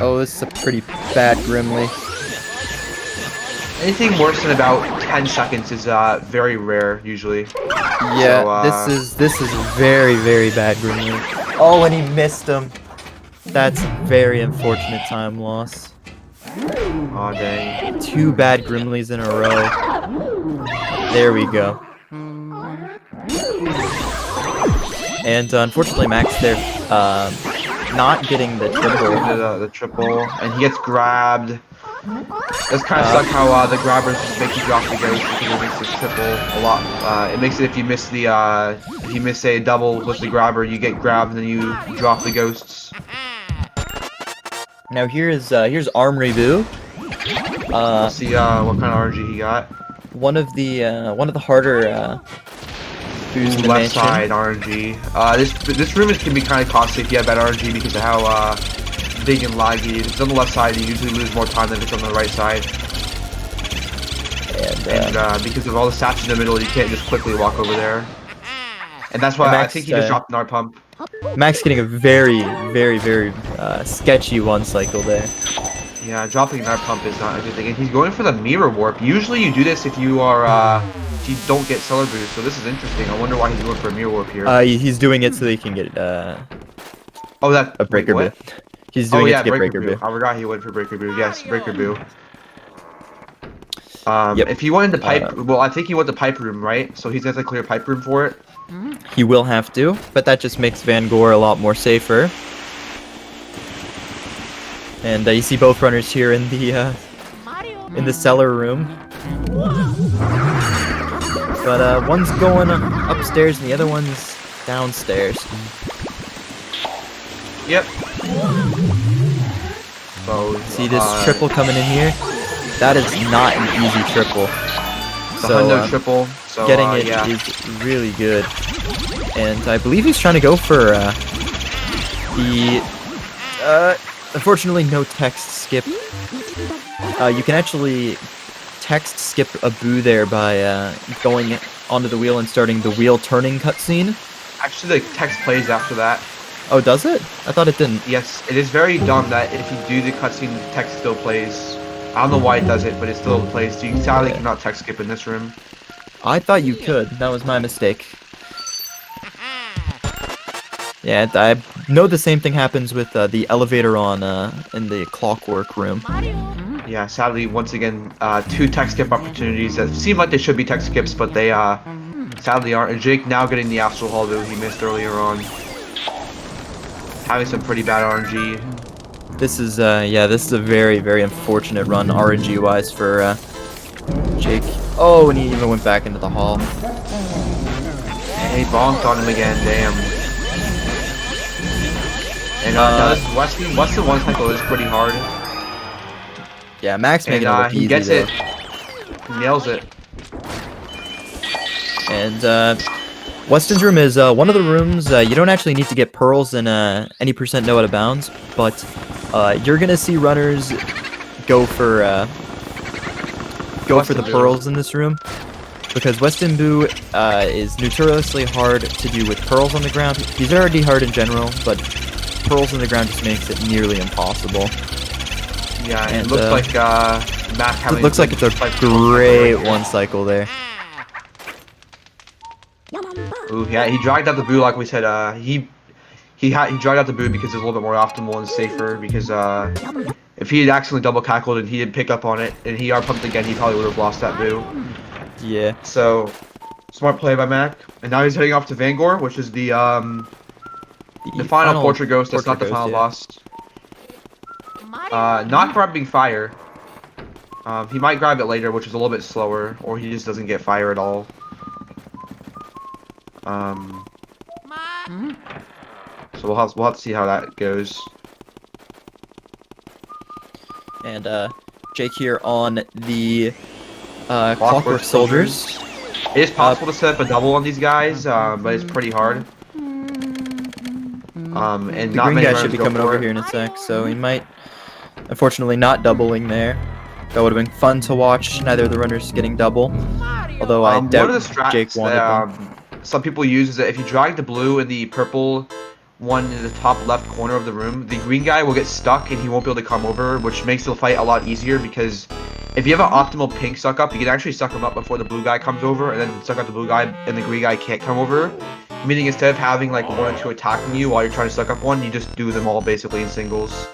Oh, this is a pretty bad Grimly. Anything worse than about 10 seconds is very rare usually. Yeah, So, this is very, very bad Grimly. Oh, and he missed him. That's very unfortunate time loss. Aw, dang. 2 bad Grimleys in a row. There we go. And unfortunately, MakS there, not getting the triple. The triple, and he gets grabbed. That's kind of suck how the grabbers just make you drop the ghost because it makes this triple a lot. It makes it if you miss the if you miss a double with the grabber, you get grabbed and then you drop the ghosts. Now here's Armory Boo. Let's see what kind of RNG he got. One of the harder boos in the Left mansion. side RNG. This room can be kind of costly if you have bad RNG because of how big and laggy. If it's on the left side, you usually lose more time than if it's on the right side. And because of all the stats in the middle, you can't just quickly walk over there. And that's why I think he just dropped an art pump. MakS getting a very, very, very sketchy one cycle there. Yeah, dropping an art pump is not a good thing. And he's going for the mirror warp. Usually you do this if you are if you don't get cellar boost. So this is interesting. I wonder why he's going for a mirror warp here. He's doing it so he can get oh, that a breaker boo. He's oh doing yeah, it to get breaker breaker boo. boo. I forgot he went for breaker boo. Yes, breaker boo. Yep. If he wanted the pipe, well, I think he went the pipe room, right? So he's got to clear pipe room for it. He will have to, but that just makes Van Gore a lot more safer. And you see both runners here in the cellar room. But one's going upstairs and the other one's downstairs. Yep. So See this triple coming in here? That is not an easy triple. the hundo triple. So Getting it yeah. is really good. And I believe he's trying to go for the unfortunately no text skip. You can actually text skip a boo there by going onto the wheel and starting the wheel turning cutscene. Actually, the text plays after that. Oh, does it? I thought it didn't. Yes, it is very dumb that if you do the cutscene, the text still plays. I don't know why it does it, but it still plays. So you sadly cannot text skip in this room. I thought you could. That was my mistake. Yeah, I know the same thing happens with the elevator on in the clockwork room. Yeah, sadly, once again, 2 text skip opportunities that seem like they should be text skips, but they sadly aren't. And Jake now getting the astral hollow he missed earlier on. Having some pretty bad RNG. This is this is a very, very unfortunate run RNG wise for Jake. Oh, and he even went back into the hall. And he bonked on him again, damn. And Weston one cycle is pretty hard. Yeah, MakS making it look he easy, gets though. it. He nails it. And Weston's room is one of the rooms you don't actually need to get pearls in any percent no out of bounds, but you're gonna see runners go for the pearls in this room because Weston Boo is notoriously hard to do with pearls on the ground. He's already hard in general, but pearls on the ground just makes it nearly impossible. Yeah, and it looks like Mac having. It looks like it's a great one cycle there. Ooh, yeah, he dragged out the boo like we said. He dragged out the boo because it's a little bit more optimal and safer. Because if he had accidentally double cackled and he didn't pick up on it and he R pumped again, he probably would have lost that boo. Yeah. So smart play by Mac. And now he's heading off to Van Gore, which is the final portrait ghost. That's not the final boss. Not grabbing fire. He might grab it later, which is a little bit slower, or he just doesn't get fire at all. So we'll have to see how that goes. And Jake here on the Clockwork Soldiers. It is possible to set up a double on these guys, but it's pretty hard. And The not green many guy runners should be go coming for over it. here in a sec, so he might, unfortunately, not doubling there. That would have been fun to watch. Neither of the runners getting double, although I doubt one of the strats Jake wanted them. some people use is that if you drag the blue and the purple one in the top left corner of the room, the green guy will get stuck and he won't be able to come over, which makes the fight a lot easier because if you have an optimal pink suck up, you can actually suck him up before the blue guy comes over, and then suck up the blue guy, and the green guy can't come over. Meaning instead of having like 1 or 2 attacking you while you're trying to suck up one, you just do them all basically in singles.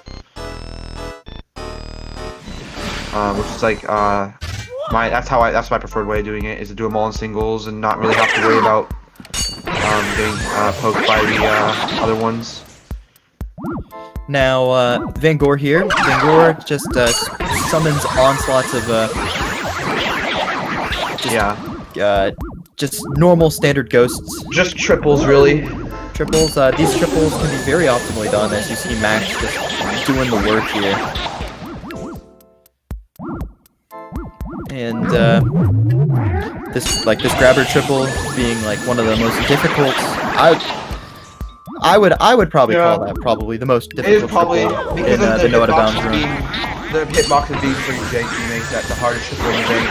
Which is like that's my preferred way of doing it, is to do them all in singles and not really have to worry about getting poked by the other ones. Now, Van Gore here. Van Gore just summons onslaughts of just normal standard ghosts. Just triples, really. Triples. These triples can be very optimally done, as you see MakS just doing the work here. And this grabber triple being like one of the most difficult. I would probably call that probably the most difficult triple in the no out of bounds run. The hitboxes being pretty janky makes that the hardest triple in the game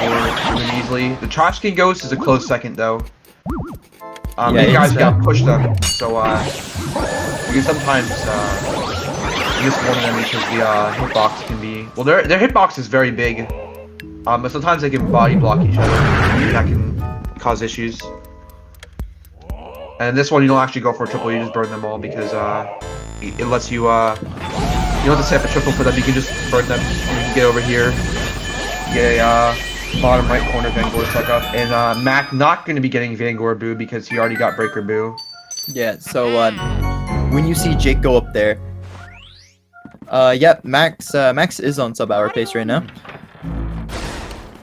really easily. The trash can ghost is a close second though. These guys got pushed them, so you can sometimes miss one of them because the hitbox can be their hitbox is very big. But sometimes they can body block each other, and that can cause issues. And this one, you don't actually go for a triple, you just burn them all because it lets you, you don't have to set up a triple for them, you can just burn them. You can get over here, get a bottom right corner Van Gore suck up. And Mac not going to be getting Van Gore Boo because he already got Breaker Boo. Yeah, so when you see Jake go up there, MakS is on sub-hour pace right now.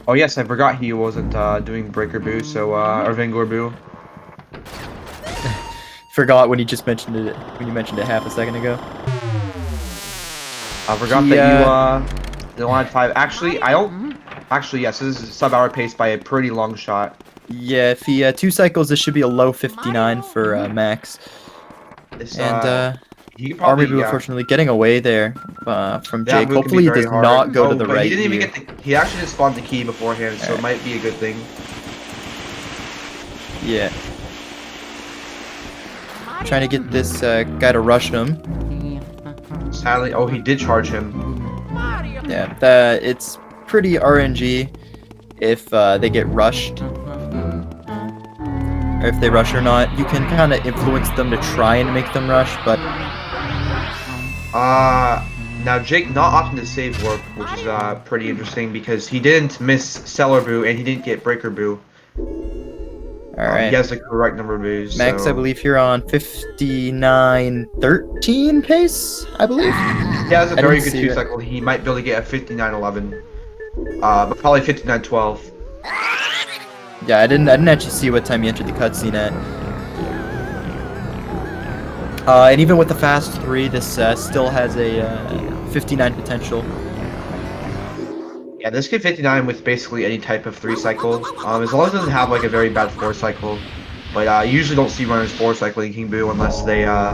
Oh yes, I forgot he wasn't doing Breaker Boo, so or Van Gore Boo. Forgot when you just mentioned it. When you mentioned it half a second ago. I forgot that you had 5. Actually, I don't. Actually, yes, this is sub-hour pace by a pretty long shot. Yeah, if he 2 cycles, this should be a low 59 for MakS. And Army Boo, unfortunately, getting away there from Jake. Hopefully, he does not go to the right. He didn't even get he actually just spawned the key beforehand, so it might be a good thing. Yeah. Trying to get this guy to rush him. Sadly, oh, he did charge him. Yeah, it's pretty RNG if they get rushed. Or if they rush or not. You can kind of influence them to try and make them rush, but... now Jake not opting to save warp, which is pretty interesting because he didn't miss Cellar Boo and he didn't get Breaker Boo. Alright. He has the correct number of boos. MakS, so. I believe you're on 59.13 pace, I believe. He has a very good 2 cycle. He might be able to get a 59.11. But probably 59.12. Yeah, I didn't actually see what time you entered the cutscene at. And even with the fast 3, this still has a 59 potential. Yeah, this can 59 with basically any type of 3 cycle. As long as it doesn't have like a very bad 4 cycle. But you usually don't see runners 4 cycling King Boo unless they are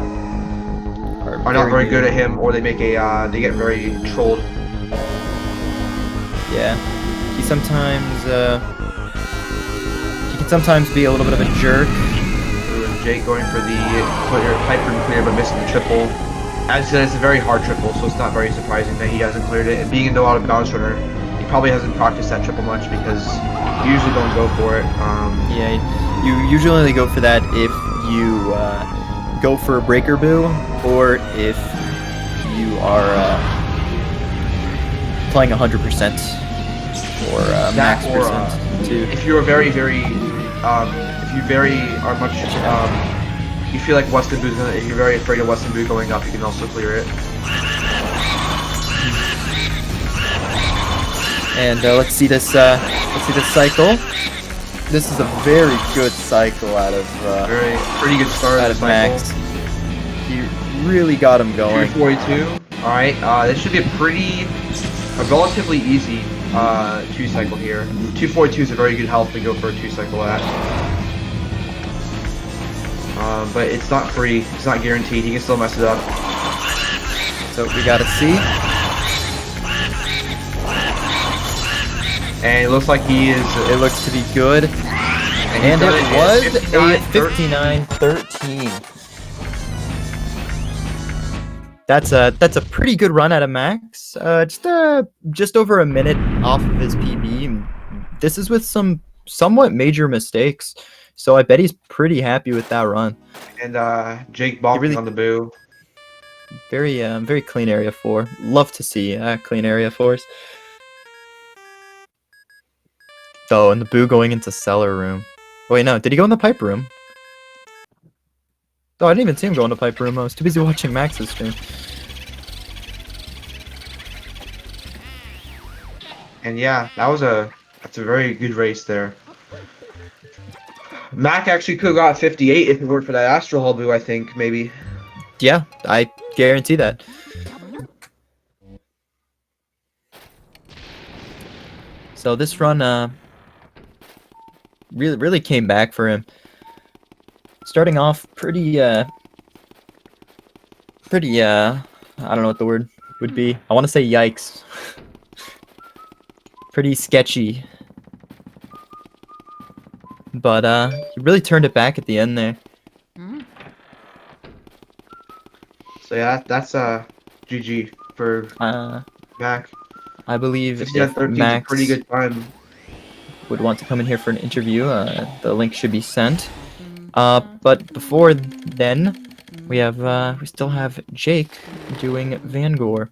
not very good at him, or they make a they get very trolled. Yeah, he sometimes he can sometimes be a little bit of a jerk. Jake going for the hyper clear but missing the triple. As I said, it's a very hard triple, so it's not very surprising that he hasn't cleared it. And being a no out of bounds runner, he probably hasn't practiced that triple much because you usually don't go for it. Yeah, you usually only go for that if you go for a Breaker Boo, or if you are playing 100% or max percent too. If you're very, very, if you are much, you feel like Weston Boo's gonna, if you're very afraid of Weston Boo going up, you can also clear it. And let's see this cycle. This is a very good cycle out of pretty good start out of MakS. He really got him going. 242. All right, this should be a relatively easy 2 cycle here. 242 is a very good health to go for a 2 cycle at. But it's not free. It's not guaranteed. He can still mess it up. So we gotta see. And it looks like he is. It looks to be good. And it was a 59-13. That's a pretty good run out of Max. Just over a minute off of his PB. And this is with some somewhat major mistakes, so I bet he's pretty happy with that run. And Jake bonking really- on the boo. Very clean area 4. Love to see clean area 4s. Oh, and the boo going into cellar room. Oh, wait, no, did he go in the pipe room? Oh, I didn't even see him go in the pipe room. I was too busy watching Max's stream. And yeah, that's a very good race there. Mac actually could have got 58 if it weren't for that Astro Hall boo, I think, maybe. Yeah, I guarantee that. So this run really came back for him. Starting off pretty I don't know what the word would be. I want to say yikes. Pretty sketchy. But he really turned it back at the end there. So yeah, that's GG for Mac. I believe 16-13 if is a Max pretty good time. would want to come in here for an interview, the link should be sent. But before then, we still have Jake doing Vangor.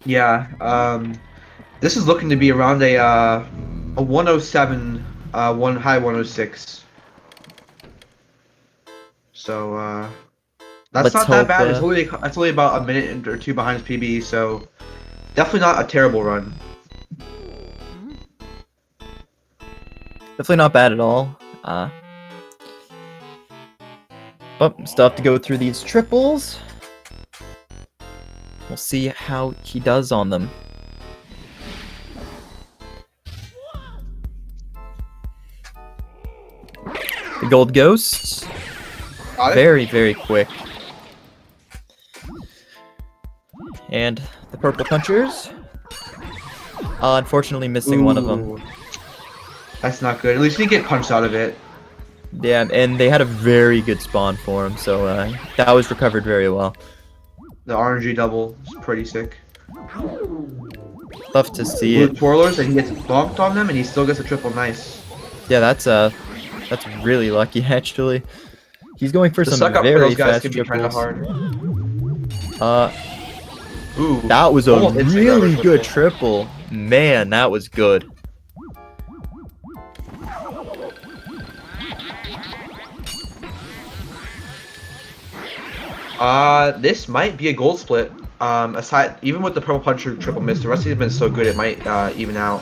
Yeah, this is looking to be around a 107, one high 106. So that's Let's not that hope, bad. It's only about a minute or two behind his PB, so definitely not a terrible run. Definitely not bad at all. But still have to go through these triples. We'll see how he does on them. The gold ghosts. Got it? Very quick. And the purple punchers. Unfortunately missing one of them. Ooh. That's not good. At least he didn't get punched out of it. Yeah, and they had a very good spawn for him, so that was recovered very well. The RNG double is pretty sick. Love to see Blue it. twirlers, and he gets bonked on them, and he still gets a triple nice. Yeah, that's really lucky actually. He's going for The some suck up for very those guys fast can be kind of triples. hard. Ooh, That was a almost hit the really other good triple. Man, that was good. This might be a gold split. Aside, even with the purple puncher triple miss, the rest of these have been so good it might even out.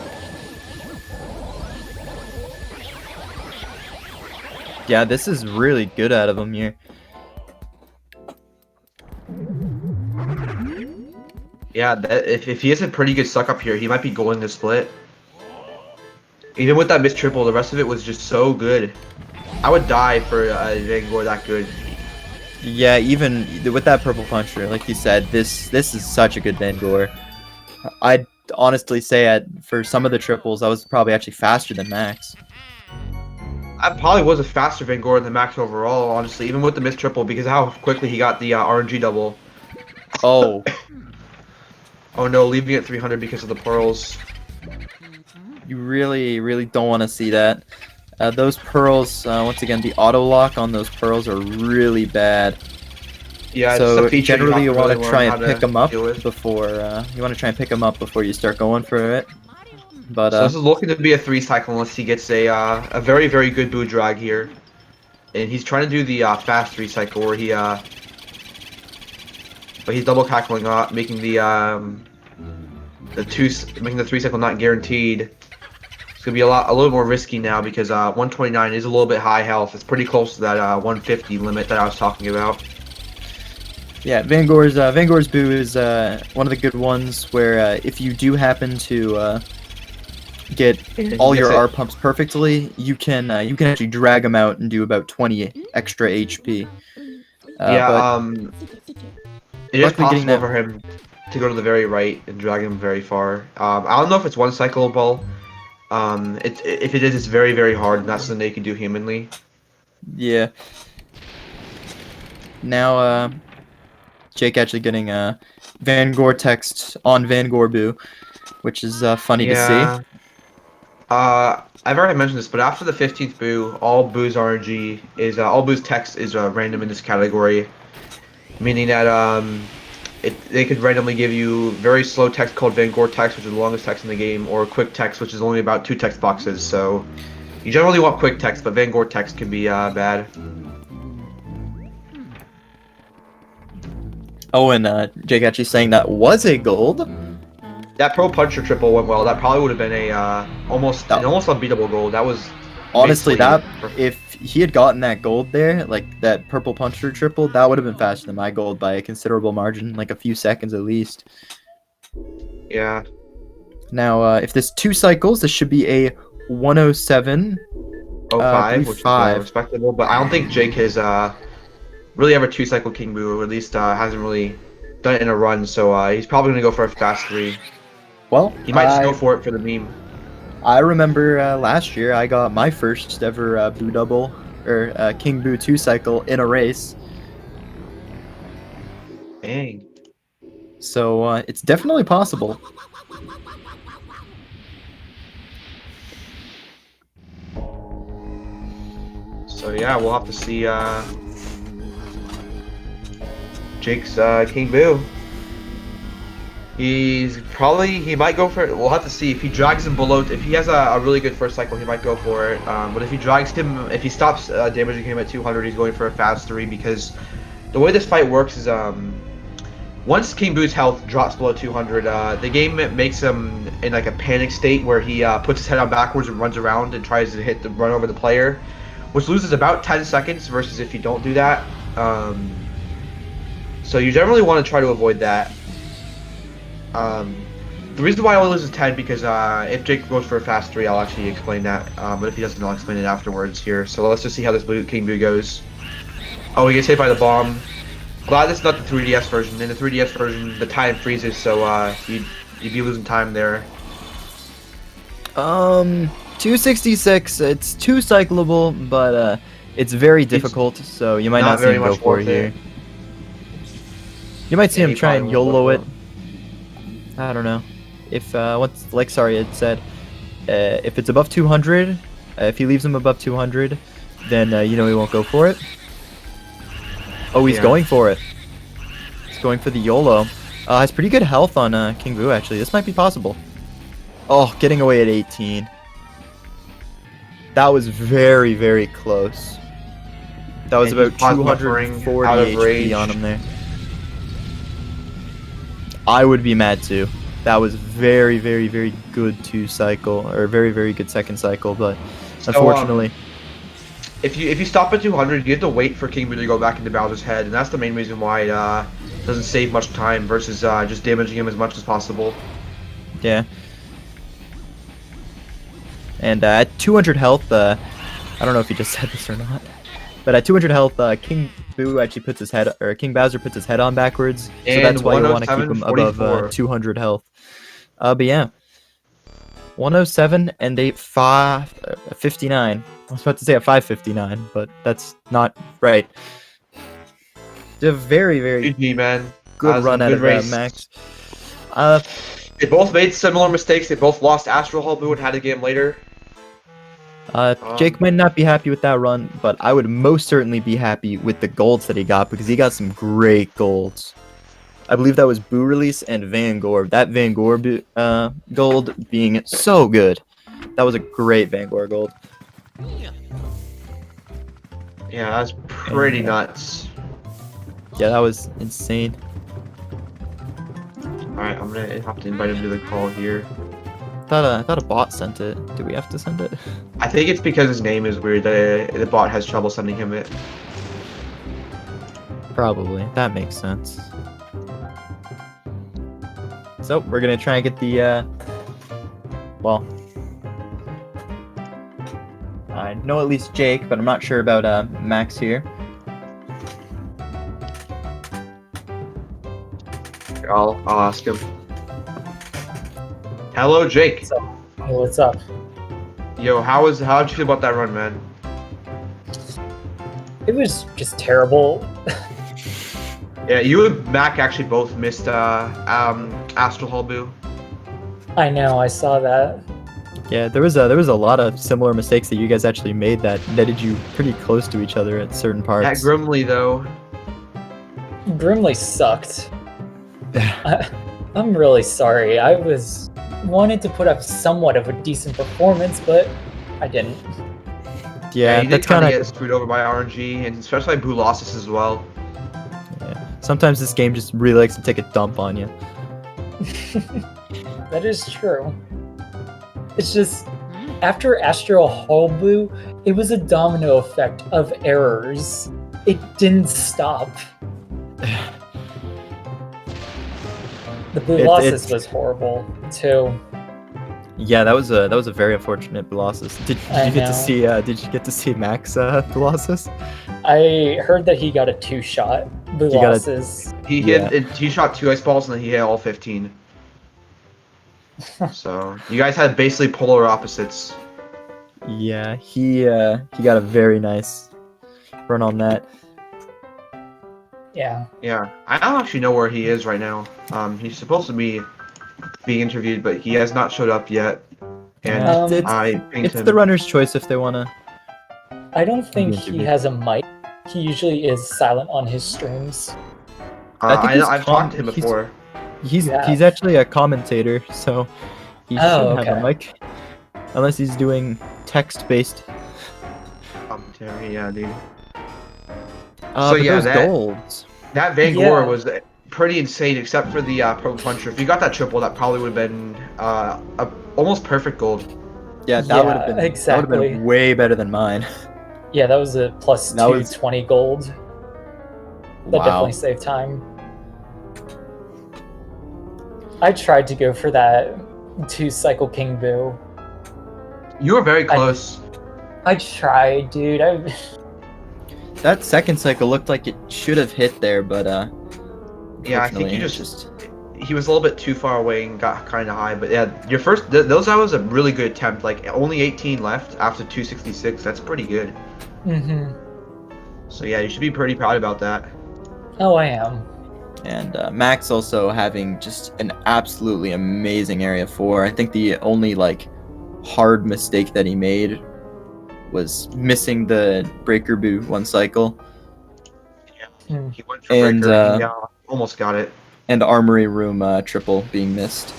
Yeah, this is really good out of him here. Yeah, if he has a pretty good suck up here, he might be going to split. Even with that missed triple, the rest of it was just so good. I would die for a Vangor that good. Yeah, even with that purple puncher, like you said, this is such a good Vangor. I'd honestly say for some of the triples, I was probably actually faster than Max. I probably was a faster Vangor than Max overall, honestly, even with the missed triple, because of how quickly he got the RNG double. Oh. Oh no, leaving it 300 because of the pearls. You really don't want to see that. Those pearls, once again, the auto lock on those pearls are really bad. Yeah, it's So a feature generally you want really to try learn and how pick them up deal with. before you start going for it. But So this is looking to be a 3 cycle unless he gets a very good boot drag here, and he's trying to do the fast 3 cycle where but he's double cackling up, making the 3 cycle not guaranteed. It's gonna be a little more risky now because 129 is a little bit high health. It's pretty close to that 150 limit that I was talking about. yeah, Vangor's boo is one of the good ones where if you do happen to get all your R pumps perfectly, you can actually drag them out and do about 20 extra HP. It is luckily getting possible that- for him to go to the very right and drag him very far. I don't know if it's 1 cycle ball. If it is, it's very hard, and that's something they can do humanly. Yeah. Now, Jake actually getting Van Gore text on Van Gore Boo, which is funny to see. Yeah. I've already mentioned this, but after the 15th boo, all boo's RNG is all boo's text is random in this category, meaning that they could randomly give you very slow text called Van Gore text, which is the longest text in the game, or quick text, which is only about 2 text boxes. So you generally want quick text, but Van Gore text can be bad. Oh, and Jake actually saying that was a gold. That pro puncher triple went well. That probably would have been a almost unbeatable goal. That was honestly that perfect. if he had gotten that gold there, like that purple puncher triple, that would have been faster than my gold by a considerable margin, like a few seconds at least. Yeah. Now, if this 2 cycles, this should be a 107. 05, which is respectable, but I don't think Jake has really ever 2-cycle King Boo, or at least hasn't really done it in a run. So he's probably gonna go for a fast 3. Well, he might just go for it for the meme. I remember last year I got my first ever Boo double or King Boo 2-cycle in a race. Dang. So it's definitely possible. So yeah, we'll have to see Jake's King Boo. He might go for it. We'll have to see if he drags him below. If he has a really good first cycle, he might go for it. But if he drags him, if he stops damaging him at 200, he's going for a fast 3 because the way this fight works is once King Boo's health drops below 200, the game makes him in like a panic state where he puts his head on backwards and runs around and tries to run over the player, which loses about 10 seconds versus if you don't do that. So you generally want to try to avoid that. The reason why I only loses 10 because if Jake goes for a fast 3, I'll actually explain that. But if he doesn't, I'll explain it afterwards here. So let's just see how this King Boo goes. Oh, he gets hit by the bomb. Glad this is not the 3DS version. In the 3DS version, the time freezes, so you'd be losing time there. 266. It's 2-cyclable, but it's very difficult. So you might not see him go for it here. You might see him try and YOLO it. I don't know. If what's like sorry it said, if it's above 200, if he leaves him above 200, then you know he won't go for it. Oh, he's going for it. He's going for the YOLO. Has pretty good health on King Boo actually. This might be possible. Oh, getting away at 18. That was very, very close. That was about 240 HP on him there. I would be mad too. That was very, very, very good 2-cycle, or very, very good 2nd cycle, but unfortunately. If you stop at 200, you have to wait for King Boo to go back into Bowser's head, and that's the main reason why it doesn't save much time versus just damaging him as much as possible. Yeah. And at 200 health, I don't know if he just said this or not, but at 200 health, King Boo actually puts his head, or King Bowser puts his head on backwards, so that's why you want to keep him above 200 health. But yeah, 107 and a 559. I was about to say a 559, but that's not right. Did a very, very good run out of MakS. They both made similar mistakes. They both lost Astral Hall Boo and had a game later. Jake might not be happy with that run, but I would most certainly be happy with the golds that he got because he got some great golds. I believe that was Boo Release and Van Gore. That Van Gore gold being so good. That was a great Van Gore gold. Yeah, that's pretty nuts. Yeah, that was insane. Alright, I'm gonna have to invite him to the call here. I thought a bot sent it. Do we have to send it? I think it's because his name is weird that the bot has trouble sending him it. Probably. That makes sense. So, we're gonna try and get the, well, I know at least Jake, but I'm not sure about MakS here. I'll ask him. Hello, Jake. What's up? Hey, what's up? Yo, how'd you feel about that run, man? It was just terrible. Yeah, you and Mac actually both missed Astral Halbu. I know, I saw that. Yeah, there was a lot of similar mistakes that you guys actually made that netted you pretty close to each other at certain That parts. Grimly though. Grimly sucked. I'm really sorry. I wanted to put up somewhat of a decent performance, but I didn't. Yeah, you that's did kind kind of of. get screwed over by RNG, and especially by Bulasis as well. Yeah. Sometimes this game just really likes to take a dump on you. That is true. It's just, after Astral Halbu, it was a domino effect of errors. It didn't stop. The Bulasis was horrible too. Yeah, that was a very unfortunate Bulasis. Did you get to see MakS Bulasis? I heard that he got a 2-shot Bulasis. He shot 2 ice balls and then he hit all 15. So you guys had basically polar opposites. Yeah, he got a very nice run on that. Yeah. Yeah, I don't actually know where he is right now. He's supposed to be being interviewed, but he has not showed up yet. And I pinged It's him. the runner's choice if they wanna. I don't think he has a mic. He usually is silent on his streams. I've talked to him before. He's actually a commentator, so he shouldn't have a mic, unless he's doing text-based commentary. Yeah, dude. So yeah, those golds. That Van Gore was pretty insane, except for the Pro Puncher. If you got that triple, that probably would have been a almost perfect gold. Yeah, that would have been exactly. That would have been way better than mine. Yeah, that was a plus 220 gold. That definitely saved time. I tried to go for that 2-cycle King Boo. You were very close. I tried, dude. That second cycle looked like it should have hit there, but yeah, I think you just he was a little bit too far away and got kind of high. But yeah, your first that was a really good attempt. Like only 18 left after 266. That's pretty good. Mhm. So yeah, you should be pretty proud about that. Oh, I am. And MakS also having just an absolutely amazing Area 4. I think the only like hard mistake that he made was missing the Breaker Boo 1 cycle. Yeah, he went for Breaker and almost got it. And Armory Room triple being missed.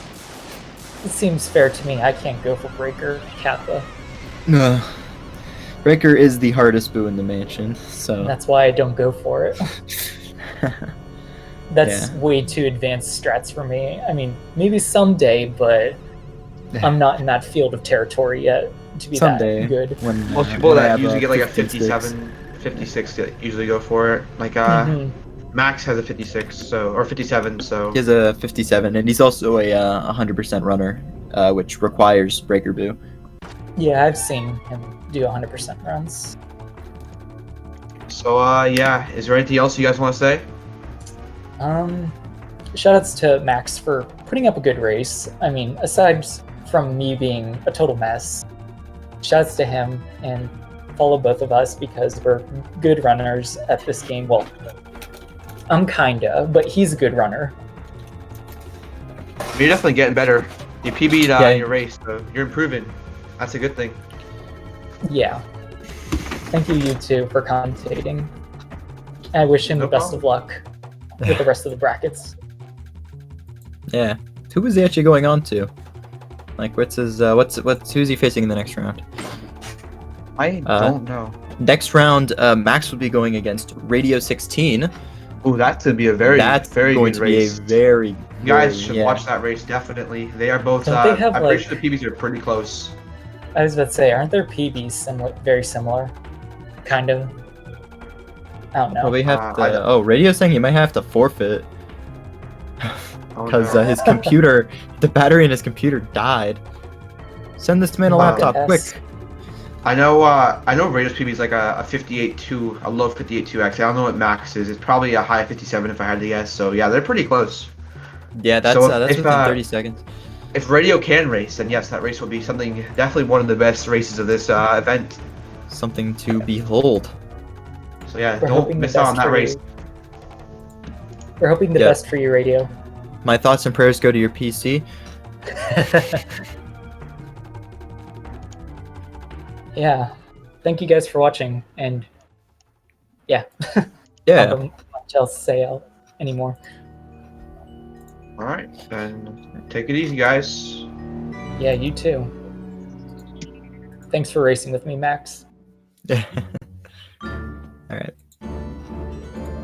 It seems fair to me. I can't go for Breaker Kappa. No. Breaker is the hardest boo in the mansion, so... That's why I don't go for it. That's way too advanced strats for me. I mean, maybe someday, but I'm not in that field of territory yet to be that good. When, most people that usually get like a 57, 56 usually go for it. Like MakS has a 56, so or 57, so he has a 57, and he's also a 100% runner, which requires Breaker Boo. Yeah, I've seen him do 100% runs. So yeah, is there anything else you guys want to say? Shoutouts to MakS for putting up a good race. I mean, aside from me being a total mess, shoutouts to him, and follow both of us because we're good runners at this game. Well, I'm kinda, but he's a good runner. You're definitely getting better. You PB'd your race, so you're improving. That's a good thing. Yeah. Thank you two, for commentating. I wish him the best of luck with the rest of the brackets. Yeah. Who was he actually going on to? Like, who's he facing in the next round? I don't know. Next round, MakS would be going against Radio 16. Ooh, that's gonna be a very good race. You guys should watch that race definitely. They are both. I'm pretty sure the PBs are pretty close. I was about to say, aren't their PBs very similar? Kind of. I don't know. Well, we have to. Radio's saying he might have to forfeit because his computer, the battery in his computer died. Send this man a laptop, quick. I know Radio's PB is like a 58.2, a low 58.2 actually. I don't know what MakS is. It's probably a high 57 if I had to guess. So yeah, they're pretty close. Yeah, that's within 30 seconds. If Radio can race, then yes, that race will be definitely one of the best races of this event. Something to behold. So yeah, don't miss out on that race. We're hoping the Yeah. best for you, Radio. My thoughts and prayers go to your PC. Yeah. Thank you guys for watching, and yeah. Yeah. Not much else to say anymore. All right, then take it easy, guys. Yeah, you too. Thanks for racing with me, Max. Yeah.